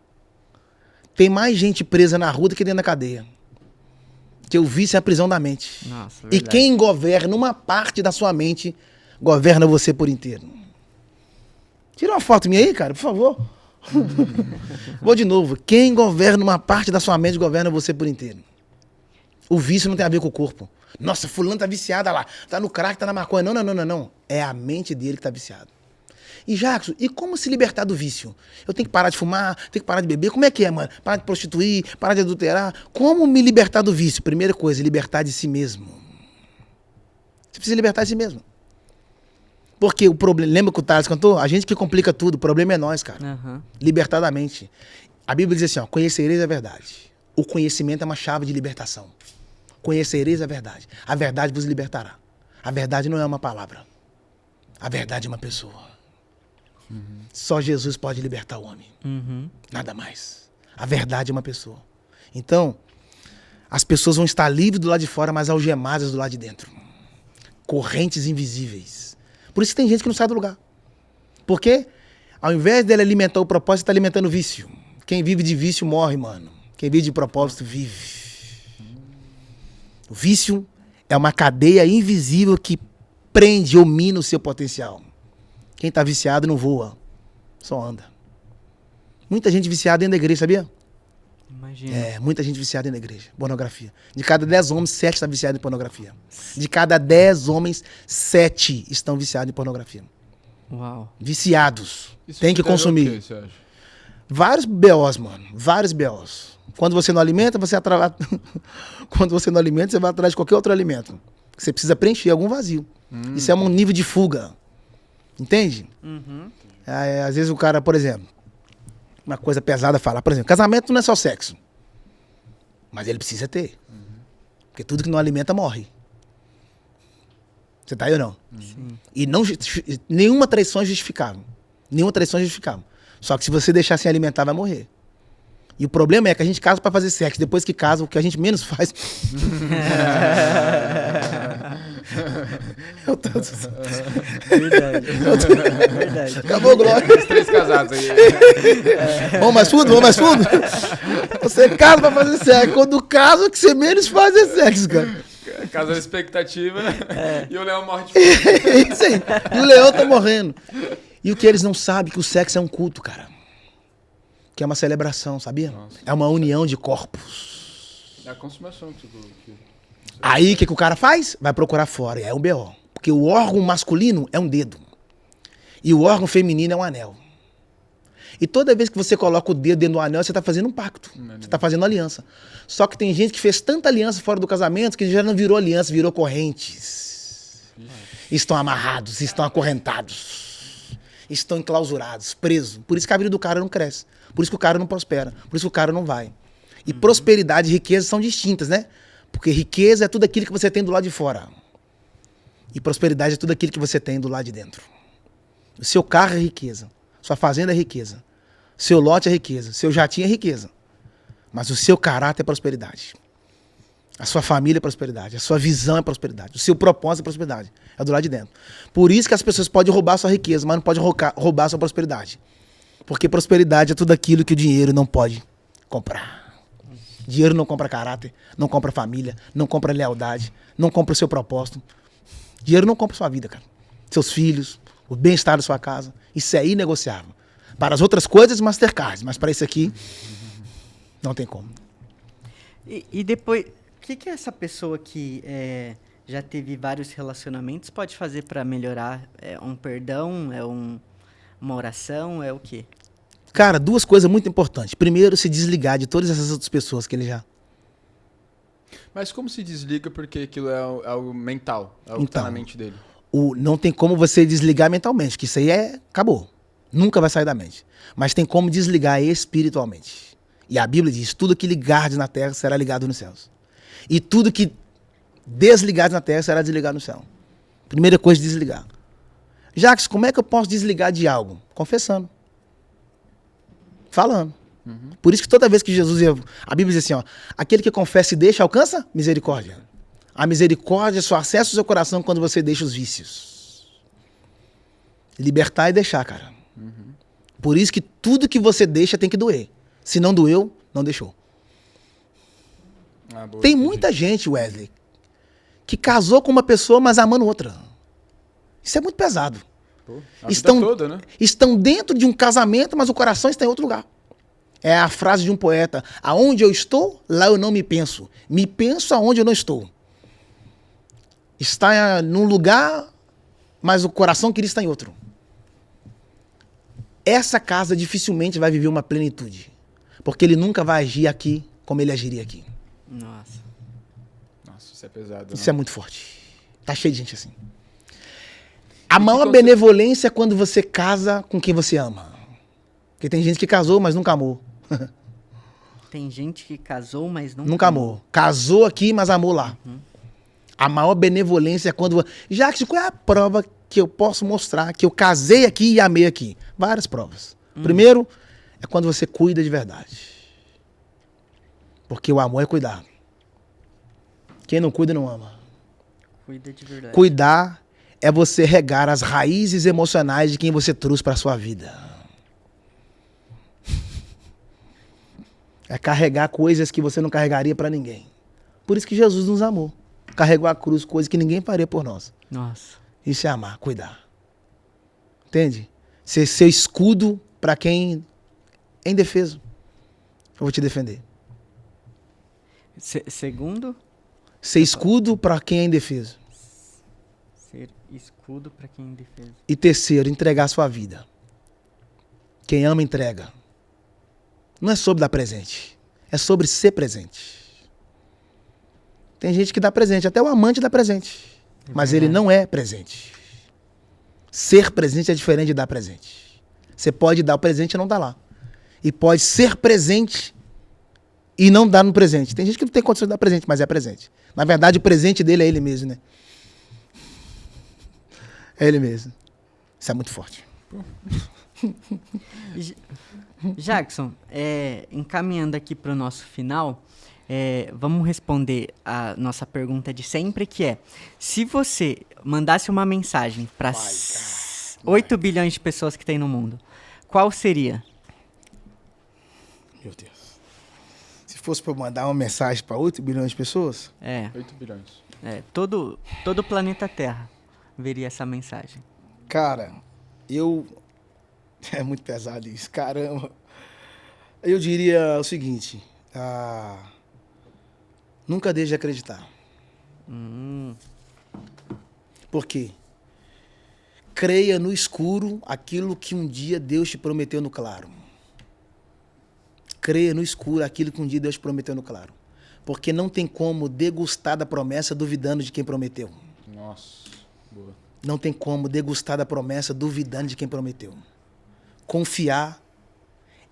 Tem mais gente presa na rua do que dentro da cadeia. Porque o vício é a prisão da mente. Nossa, e quem governa uma parte da sua mente, governa você por inteiro. Tira uma foto minha aí, cara, por favor. Vou de novo. Quem governa uma parte da sua mente, governa você por inteiro. O vício não tem a ver com o corpo. Nossa, fulano tá viciado lá. Tá no crack, tá na maconha. Não. É a mente dele que tá viciado. E Jackson, e como se libertar do vício? Eu tenho que parar de fumar, tenho que parar de beber. Como é que é, mano? Parar de prostituir, parar de adulterar. Como me libertar do vício? Primeira coisa, libertar de si mesmo. Você precisa libertar de si mesmo. Porque o problema, lembra que o Thales cantou? A gente que complica tudo, o problema é nós, cara. Libertar da mente. A Bíblia diz assim, ó, conhecereis a verdade. O conhecimento é uma chave de libertação. Conhecereis a verdade. A verdade vos libertará. A verdade não é uma palavra. A verdade é uma pessoa. Só Jesus pode libertar o homem. Nada mais. A verdade é uma pessoa. Então, as pessoas vão estar livres do lado de fora, mas algemadas do lado de dentro. Correntes invisíveis. Por isso que tem gente que não sai do lugar. Porque, ao invés dele alimentar o propósito, está alimentando o vício. Quem vive de vício morre, mano. Quem vive de propósito vive. O vício é uma cadeia invisível que prende ou mina o seu potencial. Quem está viciado não voa, só anda. Muita gente viciada dentro da igreja, sabia? Imagina. É, muita gente viciada na igreja. Pornografia. De cada 10 homens, 7 estão viciados em pornografia. De cada 10 homens, 7 estão viciados em pornografia. Uau. Viciados. Isso Tem que deve ao consumir. quê, você acha? Vários BOs, mano. Vários BOs. Quando você não alimenta, Quando você não alimenta, você vai atrás de qualquer outro alimento. Você precisa preencher algum vazio. Isso é um nível de fuga. Entende? Uhum. Às vezes o cara, por exemplo, uma coisa pesada falar, por exemplo, casamento não é só sexo. Mas ele precisa ter. Porque tudo que não alimenta morre. Você tá aí ou não? Sim. E não, nenhuma traição é justificável. Nenhuma traição é justificável. Só que se você deixar sem alimentar, vai morrer. E o problema é que a gente casa pra fazer sexo. Depois que casa, o que a gente menos faz... Verdade. Verdade. Acabou, Glória. Os 3 casados aí. Vamos mais fundo? Vamos mais fundo? Você casa pra fazer sexo. Quando casa, o que você menos faz é sexo, cara. Casa da expectativa, né? E o Leão morre de fome. É isso aí. E o leão tá morrendo. E o que eles não sabem, que o sexo é um culto, cara. Que é uma celebração, sabia? Nossa. É uma união de corpos. É a consumação que você Aí, o que o cara faz? Vai procurar fora. E é um BO. Porque o órgão masculino é um dedo. E o órgão feminino é um anel. E toda vez que você coloca o dedo dentro do anel, você está fazendo um pacto. Você está fazendo aliança. Só que tem gente que fez tanta aliança fora do casamento que já não virou aliança, virou correntes. Estão amarrados, estão acorrentados. Estão enclausurados, presos. Por isso que a vida do cara não cresce. Por isso que o cara não prospera. Por isso que o cara não vai. E prosperidade e riqueza são distintas, né? Porque riqueza é tudo aquilo que você tem do lado de fora. E prosperidade é tudo aquilo que você tem do lado de dentro. O seu carro é riqueza. Sua fazenda é riqueza. Seu lote é riqueza. Seu jatinho é riqueza. Mas o seu caráter é prosperidade. A sua família é prosperidade. A sua visão é prosperidade. O seu propósito é prosperidade. É do lado de dentro. Por isso que as pessoas podem roubar a sua riqueza, mas não podem roubar a sua prosperidade. Porque prosperidade é tudo aquilo que o dinheiro não pode comprar. Dinheiro não compra caráter, não compra família, não compra lealdade, não compra o seu propósito. Dinheiro não compra sua vida, cara. Seus filhos, o bem-estar da sua casa. Isso é inegociável. Para as outras coisas, Mastercard. Mas para isso aqui, não tem como. E depois, o que essa pessoa que já teve vários relacionamentos pode fazer para melhorar? É um perdão? É uma oração? É o quê? Cara, 2 coisas muito importantes. Primeiro, se desligar de todas essas outras pessoas que ele já... Mas como se desliga porque aquilo é algo mental? É algo que tá na mente dele. Não tem como você desligar mentalmente, que isso aí acabou. Nunca vai sair da mente. Mas tem como desligar espiritualmente. E a Bíblia diz, tudo que ligardes na terra será ligado nos céus. E tudo que desligardes na terra será desligado no céu. Primeira coisa, desligar. Jacques, como é que eu posso desligar de algo? Confessando. Falando. Por isso que toda vez que Jesus... A Bíblia diz assim, ó, aquele que confessa e deixa, alcança misericórdia. A misericórdia só acessa o seu coração quando você deixa os vícios. Libertar e deixar, cara. Por isso que tudo que você deixa tem que doer. Se não doeu, não deixou. Boa, Tem entendi. muita gente, Wesley, que casou com uma pessoa, mas amando outra. Isso é muito pesado. Pô, a vida toda, né? Estão dentro de um casamento, mas o coração está em outro lugar. É a frase de um poeta. Aonde eu estou, lá eu não me penso. Me penso aonde eu não estou. Está num lugar, mas o coração queria estar em outro. Essa casa dificilmente vai viver uma plenitude. Porque ele nunca vai agir aqui como ele agiria aqui. Nossa. Nossa, isso é pesado. Isso é muito forte. Tá cheio de gente assim. A maior benevolência é quando você casa com quem você ama. Porque tem gente que casou, mas nunca amou. Tem gente que casou, mas Nunca amou. Casou aqui, mas amou lá. A maior benevolência é quando... Jacques, qual é a prova que eu posso mostrar que eu casei aqui e amei aqui? Várias provas. Primeiro, é quando você cuida de verdade. Porque o amor é cuidar. Quem não cuida, não ama. Cuida de verdade. Cuidar é você regar as raízes emocionais de quem você trouxe para sua vida. É carregar coisas que você não carregaria para ninguém. Por isso que Jesus nos amou. Carregou a cruz, coisa que ninguém faria por nós. Nossa. Isso é amar, cuidar. Entende? Ser seu escudo para quem é indefeso. Eu vou te defender. Segundo, Ser escudo para quem é indefeso. ser escudo para quem é indefeso. E terceiro, entregar a sua vida. Quem ama, entrega. Não é sobre dar presente. É sobre ser presente. Tem gente que dá presente, até o amante dá presente. Mas ele não é presente. Ser presente é diferente de dar presente. Você pode dar o presente e não dar lá. E pode ser presente e não dar no presente. Tem gente que não tem condição de dar presente, mas é presente. Na verdade, o presente dele é ele mesmo, né? É ele mesmo. Isso é muito forte. Jackson, encaminhando aqui para o nosso final, vamos responder a nossa pergunta de sempre, que é: se você mandasse uma mensagem para 8 bilhões de pessoas que tem no mundo, qual seria? Meu Deus. Se fosse para eu mandar uma mensagem para 8 bilhões de pessoas? 8 bilhões. Todo o planeta Terra veria essa mensagem. Cara, é muito pesado isso, caramba. Eu diria o seguinte: nunca deixe de acreditar. Por quê? Creia no escuro aquilo que um dia Deus te prometeu no claro. Creia no escuro aquilo que um dia Deus te prometeu no claro. Porque não tem como degustar da promessa duvidando de quem prometeu. Nossa, boa. Não tem como degustar da promessa duvidando de quem prometeu. Confiar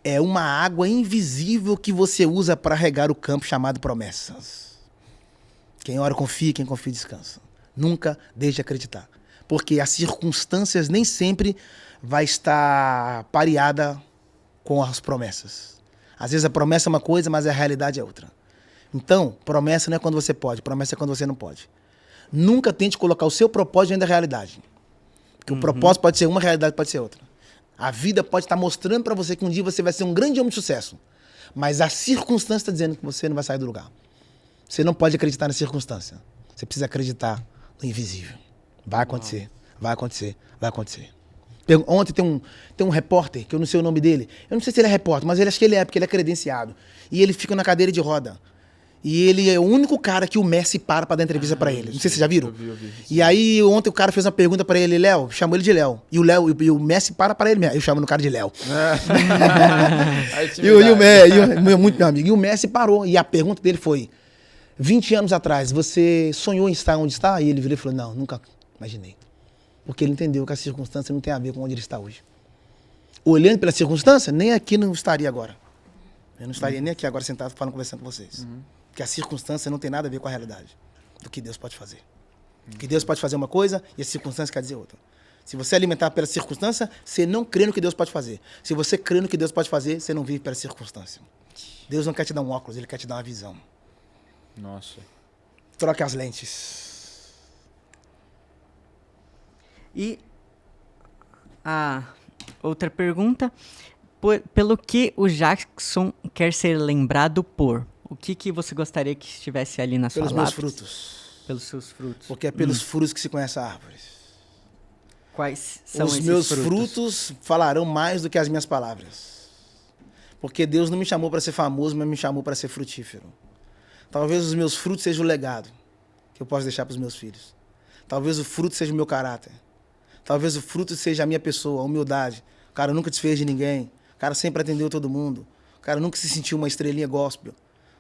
é uma água invisível que você usa para regar o campo chamado promessas. Quem ora confia, quem confia descansa. Nunca deixe de acreditar. Porque as circunstâncias nem sempre vai estar pareada com as promessas. Às vezes a promessa é uma coisa, mas a realidade é outra. Então, promessa não é quando você pode, promessa é quando você não pode. Nunca tente colocar o seu propósito dentro da realidade. Porque o propósito pode ser uma, a realidade pode ser outra. A vida pode estar mostrando para você que um dia você vai ser um grande homem de sucesso. Mas a circunstância está dizendo que você não vai sair do lugar. Você não pode acreditar na circunstância. Você precisa acreditar no invisível. Vai acontecer, vai acontecer, vai acontecer. Ontem tem um repórter, que eu não sei o nome dele. Eu não sei se ele é repórter, mas acho que ele é, porque ele é credenciado. E ele fica na cadeira de roda. E ele é o único cara que o Messi para dar entrevista pra ele. Não sei se vocês já viram. Eu vi. E aí ontem o cara fez uma pergunta pra ele, Léo, chamou ele de Léo. E o Messi para ele mesmo. Eu chamo no cara de Léo. Muito meu amigo. E o Messi parou. E a pergunta dele foi: 20 anos atrás, você sonhou em estar onde está? E ele virou e falou: não, nunca imaginei. Porque ele entendeu que a circunstância não tem a ver com onde ele está hoje. Olhando pela circunstância, nem aqui não estaria agora. Eu não estaria nem aqui agora sentado falando, conversando com vocês. Porque a circunstância não tem nada a ver com a realidade do que Deus pode fazer. Que Deus pode fazer uma coisa e a circunstância quer dizer outra. Se você alimentar pela circunstância, você não crê no que Deus pode fazer. Se você crê no que Deus pode fazer, você não vive pela circunstância. Deus não quer te dar um óculos, Ele quer te dar uma visão. Nossa. Troque as lentes. E a outra pergunta: pelo que o Jackson quer ser lembrado por? O que você gostaria que estivesse ali na sua lápis? Pelos meus frutos. Pelos seus frutos. Porque é pelos frutos que se conhece a árvore. Quais são Os esses meus frutos? frutos falarão mais do que as minhas palavras. Porque Deus não me chamou para ser famoso, mas me chamou para ser frutífero. Talvez os meus frutos sejam o legado que eu posso deixar para os meus filhos. Talvez o fruto seja o meu caráter. Talvez o fruto seja a minha pessoa, a humildade. O cara nunca desfez de ninguém. O cara sempre atendeu todo mundo. O cara nunca se sentiu uma estrelinha gospel.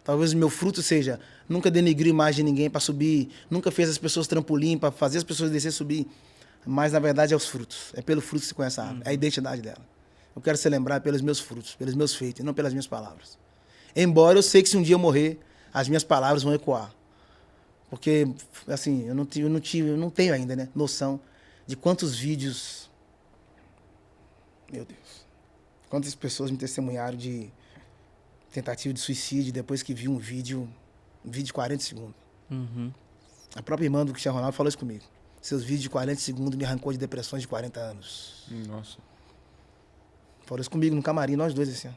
Talvez o meu fruto seja nunca denegrir a imagem de ninguém para subir. Nunca fez as pessoas trampolim para fazer as pessoas descer e subir. Mas, na verdade, é os frutos. É pelo fruto que se conhece a árvore. É a identidade dela. Eu quero ser lembrado pelos meus frutos, pelos meus feitos, e não pelas minhas palavras. Embora eu sei que se um dia eu morrer, as minhas palavras vão ecoar. Porque, assim, eu não tenho ainda, né, noção de quantos vídeos... Meu Deus. Quantas pessoas me testemunharam de tentativa de suicídio depois que viu um vídeo de 40 segundos. A própria irmã do Cristiano Ronaldo falou isso comigo. Seus vídeos de 40 segundos me arrancou de depressões de 40 anos. Nossa. Falou isso comigo no camarim, nós dois, assim.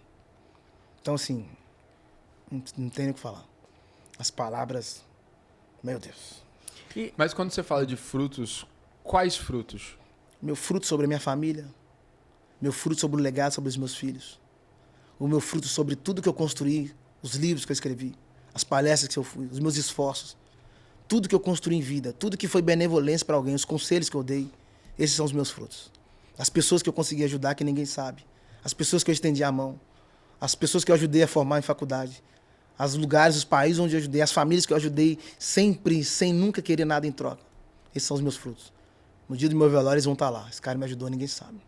Então, assim, não tem nem o que falar. As palavras, meu Deus. Mas quando você fala de frutos, quais frutos? Meu fruto sobre a minha família, meu fruto sobre o legado sobre os meus filhos, o meu fruto sobre tudo que eu construí, os livros que eu escrevi, as palestras que eu fui, os meus esforços, tudo que eu construí em vida, tudo que foi benevolência para alguém, os conselhos que eu dei, esses são os meus frutos. As pessoas que eu consegui ajudar que ninguém sabe, as pessoas que eu estendi a mão, as pessoas que eu ajudei a formar em faculdade, os lugares, os países onde eu ajudei, as famílias que eu ajudei sempre, sem nunca querer nada em troca. Esses são os meus frutos. No dia do meu velório eles vão estar lá. Esse cara me ajudou, ninguém sabe.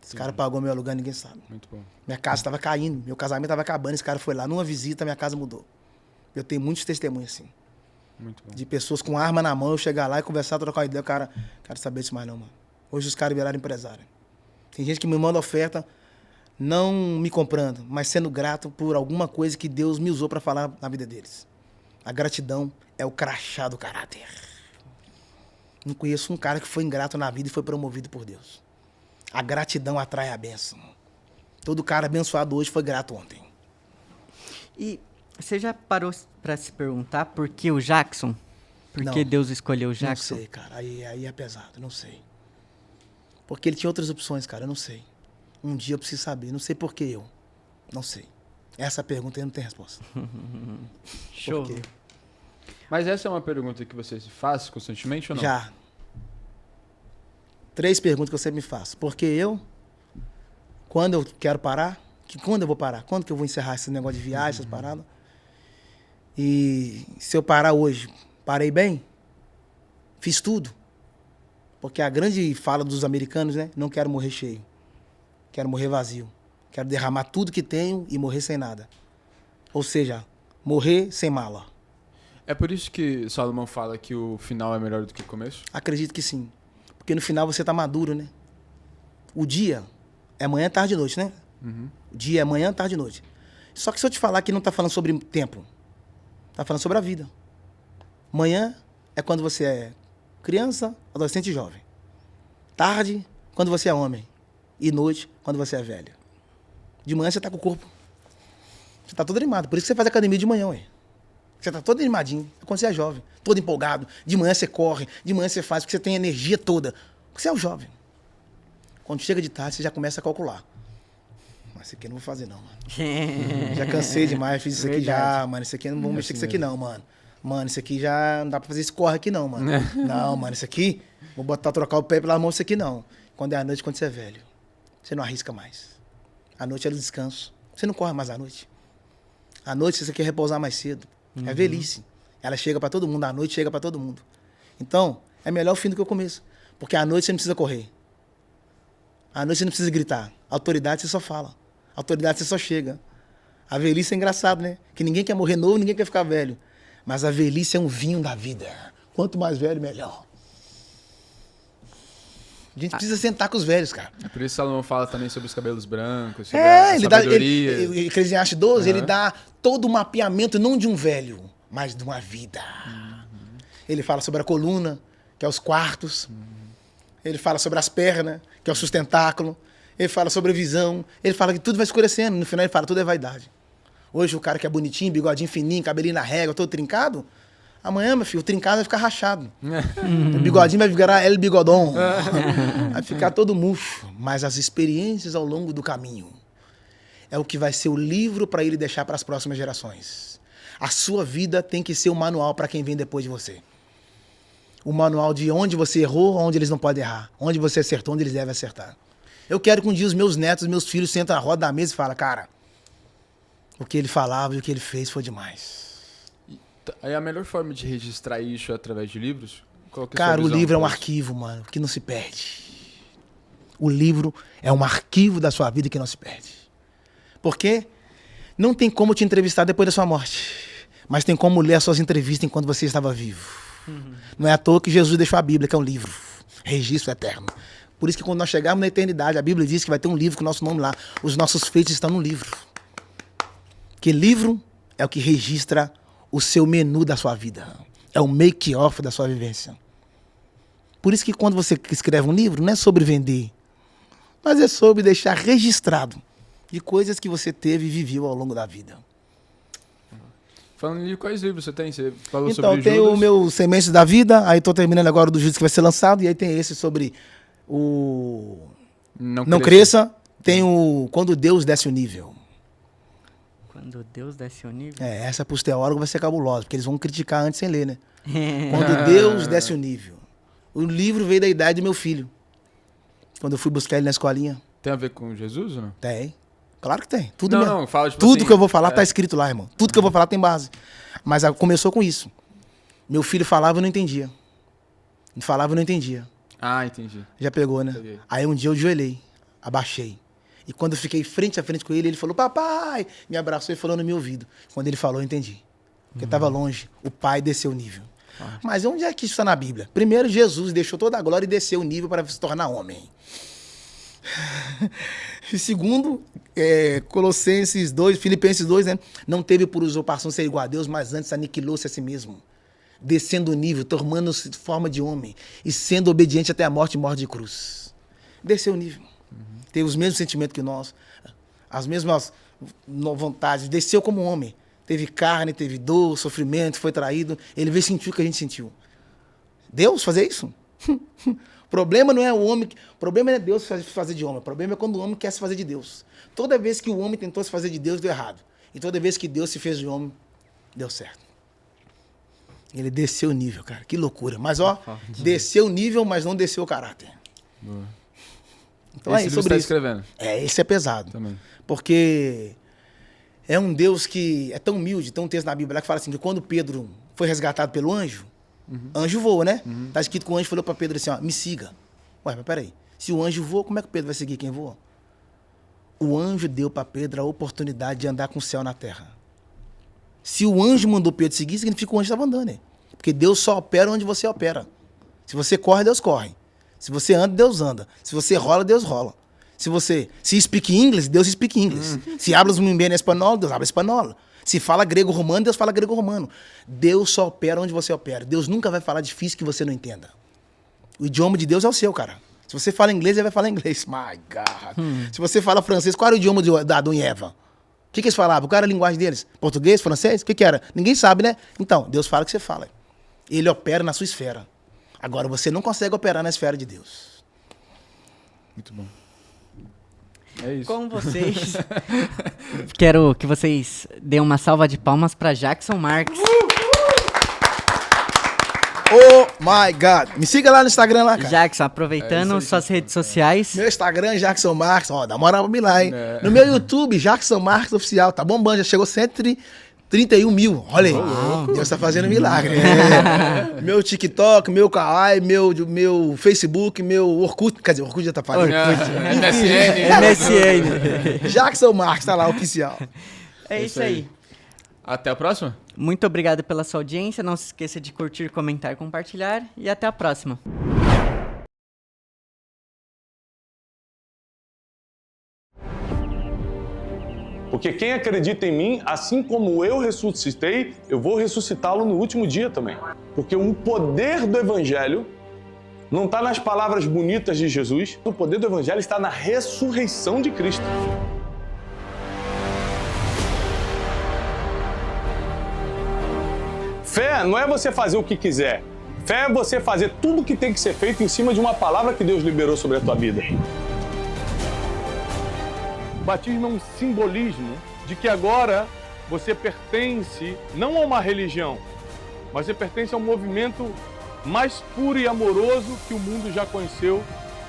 Esse cara pagou meu aluguel, ninguém sabe. Muito bom. Minha casa estava caindo, meu casamento estava acabando, esse cara foi lá, numa visita, minha casa mudou. Eu tenho muitos testemunhos assim. Muito bom. De pessoas com arma na mão, eu chegar lá e conversar, trocar uma ideia, o cara, quero saber disso mais não, mano. Hoje os caras viraram empresário. Tem gente que me manda oferta, não me comprando, mas sendo grato por alguma coisa que Deus me usou para falar na vida deles. A gratidão é o crachá do caráter. Não conheço um cara que foi ingrato na vida e foi promovido por Deus. A gratidão atrai a bênção. Todo cara abençoado hoje foi grato ontem. E você já parou pra se perguntar por que o Jackson? Por que Não. Deus escolheu o Jackson? Não sei, cara. Aí é pesado, não sei. Porque ele tinha outras opções, cara, eu não sei. Um dia eu preciso saber, não sei por que eu. Não sei. Essa pergunta aí não tem resposta. Show. Por quê? Mas essa é uma pergunta que você se faz constantemente ou não? Já. 3 perguntas que eu sempre me faço. Por que eu? Quando eu quero parar? Quando eu vou parar? Quando que eu vou encerrar esse negócio de viagem, essas paradas? E se eu parar hoje, parei bem? Fiz tudo? Porque a grande fala dos americanos, né? Não quero morrer cheio. Quero morrer vazio. Quero derramar tudo que tenho e morrer sem nada. Ou seja, morrer sem mala. É por isso que Salomão fala que o final é melhor do que o começo? Acredito que sim. Porque no final você tá maduro, né? O dia é manhã, tarde e noite, né? O dia é manhã, tarde e noite. Só que se eu te falar que não tá falando sobre tempo, tá falando sobre a vida. Manhã é quando você é criança, adolescente e jovem. Tarde, quando você é homem. E noite, quando você é velho. De manhã você tá com o corpo. Você tá todo animado. Por isso que você faz academia de manhã, ué. Você tá todo animadinho. Quando você é jovem. Todo empolgado. De manhã você corre. De manhã você faz, porque você tem energia toda. Porque você é o jovem. Quando chega de tarde, você já começa a calcular. Mas isso aqui eu não vou fazer, não, mano. Já cansei demais, fiz isso aqui já, mano. Isso aqui eu não vou mexer com isso aqui, não, mano. Mano, isso aqui já não dá pra fazer esse corre aqui, não, mano. Não, mano, isso aqui, vou botar, trocar o pé pela mão, isso aqui não. Quando é à noite, quando você é velho, você não arrisca mais. À noite é o descanso. Você não corre mais à noite. À noite você quer repousar mais cedo. É velhice. Ela chega pra todo mundo, à noite chega pra todo mundo. Então, é melhor o fim do que o começo. Porque à noite você não precisa correr. À noite você não precisa gritar. Autoridade você só fala. Autoridade você só chega. A velhice é engraçado, né? Que ninguém quer morrer novo, ninguém quer ficar velho. Mas a velhice é um vinho da vida. Quanto mais velho, melhor. A gente precisa sentar com os velhos, cara. É por isso que Salomão fala também sobre os cabelos brancos, sobre a Ele dá. sabedoria. Eclesiastes 12, ele Aham. dá todo o mapeamento, não de um velho, mas de uma vida. Ele fala sobre a coluna, que é os quartos. Ele fala sobre as pernas, que é o sustentáculo. Ele fala sobre a visão. Ele fala que tudo vai escurecendo. No final ele fala, tudo é vaidade. Hoje o cara que é bonitinho, bigodinho fininho, cabelinho na régua, todo trincado. Amanhã, meu filho, o trincado vai ficar rachado. O bigodinho vai virar El Bigodon. Vai ficar todo murcho. Mas as experiências ao longo do caminho é o que vai ser o livro para ele deixar para as próximas gerações. A sua vida tem que ser o manual para quem vem depois de você. O manual de onde você errou, onde eles não podem errar. Onde você acertou, onde eles devem acertar. Eu quero que um dia os meus netos, meus filhos sentam na roda da mesa e falem, cara, o que ele falava e o que ele fez foi demais. Aí a melhor forma de registrar isso é através de livros? Qual que é a sua Cara, o visão livro é um disso? arquivo, mano, que não se perde. O livro é um arquivo da sua vida que não se perde. Porque não tem como te entrevistar depois da sua morte, mas tem como ler as suas entrevistas enquanto você estava vivo. Não é à toa que Jesus deixou a Bíblia, que é um livro, registro eterno. Por isso que quando nós chegarmos na eternidade, a Bíblia diz que vai ter um livro com o nosso nome lá. Os nossos feitos estão no livro. Que livro é o que registra o seu menu da sua vida. É o make-off da sua vivência. Por isso que quando você escreve um livro, não é sobre vender, mas é sobre deixar registrado de coisas que você teve e viveu ao longo da vida. Falando de quais livros você tem? Você falou Então, sobre tem Judas. o meu Sementes da Vida, aí estou terminando agora o do Judas que vai ser lançado, e aí tem esse sobre o Não Cresça, tem o Quando Deus Desce o Nível. Quando Deus desce o nível. Essa pros teólogos vai ser cabulosa, porque eles vão criticar antes sem ler, né? Quando Deus desce o nível. O livro veio da idade do meu filho. Quando eu fui buscar ele na escolinha. Tem a ver com Jesus ou não? Tem. Claro que tem. Tudo Não, mesmo. não, fala tipo Tudo assim, que eu vou falar tá escrito lá, irmão. Tudo que eu vou falar tem base. Mas começou com isso. Meu filho falava e eu não entendia. Ele falava e eu não entendia. Ah, entendi. Já pegou, né? Peguei. Aí um dia eu ajoelhei, abaixei. E quando eu fiquei frente a frente com ele, ele falou, papai! Me abraçou e falou no meu ouvido. Quando ele falou, eu entendi. Porque estava longe. O pai desceu o nível. Mas onde é que isso está na Bíblia? Primeiro, Jesus deixou toda a glória e desceu o nível para se tornar homem. E segundo, Colossenses 2, Filipenses 2, né? Não teve por usurpação ser igual a Deus, mas antes aniquilou-se a si mesmo. Descendo o nível, tornando-se forma de homem e sendo obediente até a morte e morte de cruz. Desceu o nível. Teve os mesmos sentimentos que nós, as mesmas vontades, desceu como homem. Teve carne, teve dor, sofrimento, foi traído. Ele veio sentir o que a gente sentiu. Deus fazer isso? O problema não é o homem, o problema não é Deus se fazer de homem, o problema é quando o homem quer se fazer de Deus. Toda vez que o homem tentou se fazer de Deus, deu errado. E toda vez que Deus se fez de homem, deu certo. Ele desceu o nível, cara. Que loucura. Mas, desceu o nível, mas não desceu o caráter. Boa. Então Esse livro sobre você isso. tá escrevendo? Esse é pesado. Também. Porque é um Deus que é tão humilde, tem um texto na Bíblia lá que fala assim, que quando Pedro foi resgatado pelo anjo, anjo voa, né? Tá escrito que o anjo falou para Pedro assim, me siga. Ué, mas peraí, se o anjo voa, como é que o Pedro vai seguir quem voa? O anjo deu para Pedro a oportunidade de andar com o céu na terra. Se o anjo mandou Pedro seguir, significa que o anjo estava andando, né? Porque Deus só opera onde você opera. Se você corre, Deus corre. Se você anda, Deus anda. Se você rola, Deus rola. Se speak English, Deus speak English. Se hablas muito bem espanhol, Deus habla espanhol. Se fala grego-romano, Deus fala grego-romano. Deus só opera onde você opera. Deus nunca vai falar difícil que você não entenda. O idioma de Deus é o seu, cara. Se você fala inglês, ele vai falar inglês. My God. Se você fala francês, qual era o idioma da Adão e Eva? O que eles falavam? Qual era a linguagem deles? Português, francês? O que era? Ninguém sabe, né? Então, Deus fala o que você fala. Ele opera na sua esfera. Agora, você não consegue operar na esfera de Deus. Muito bom. É isso. Com vocês, quero que vocês deem uma salva de palmas para Jackson Marques. Oh my God. Me siga lá no Instagram lá, cara. Jackson, aproveitando suas redes sociais. Meu Instagram, Jackson Marques. Dá moral pra mim lá, hein? No meu YouTube, Jackson Marques Oficial. Tá bombando, já chegou 131 mil. Olha aí. Deus tá fazendo milagre. Meu TikTok, meu Kawaii, meu Facebook, meu Orkut. Quer dizer, o Orkut já tá falando. MSN. Jackson Marques tá lá, oficial. É isso aí. Até a próxima. Muito obrigado pela sua audiência. Não se esqueça de curtir, comentar, compartilhar. E até a próxima. Porque quem acredita em mim, assim como eu ressuscitei, eu vou ressuscitá-lo no último dia também. Porque o poder do Evangelho não está nas palavras bonitas de Jesus, o poder do Evangelho está na ressurreição de Cristo. Fé não é você fazer o que quiser. Fé é você fazer tudo o que tem que ser feito em cima de uma palavra que Deus liberou sobre a tua vida. O batismo é um simbolismo de que agora você pertence não a uma religião, mas você pertence a um movimento mais puro e amoroso que o mundo já conheceu,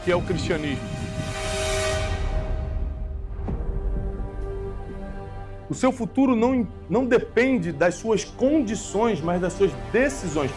que é o cristianismo. O seu futuro não depende das suas condições, mas das suas decisões.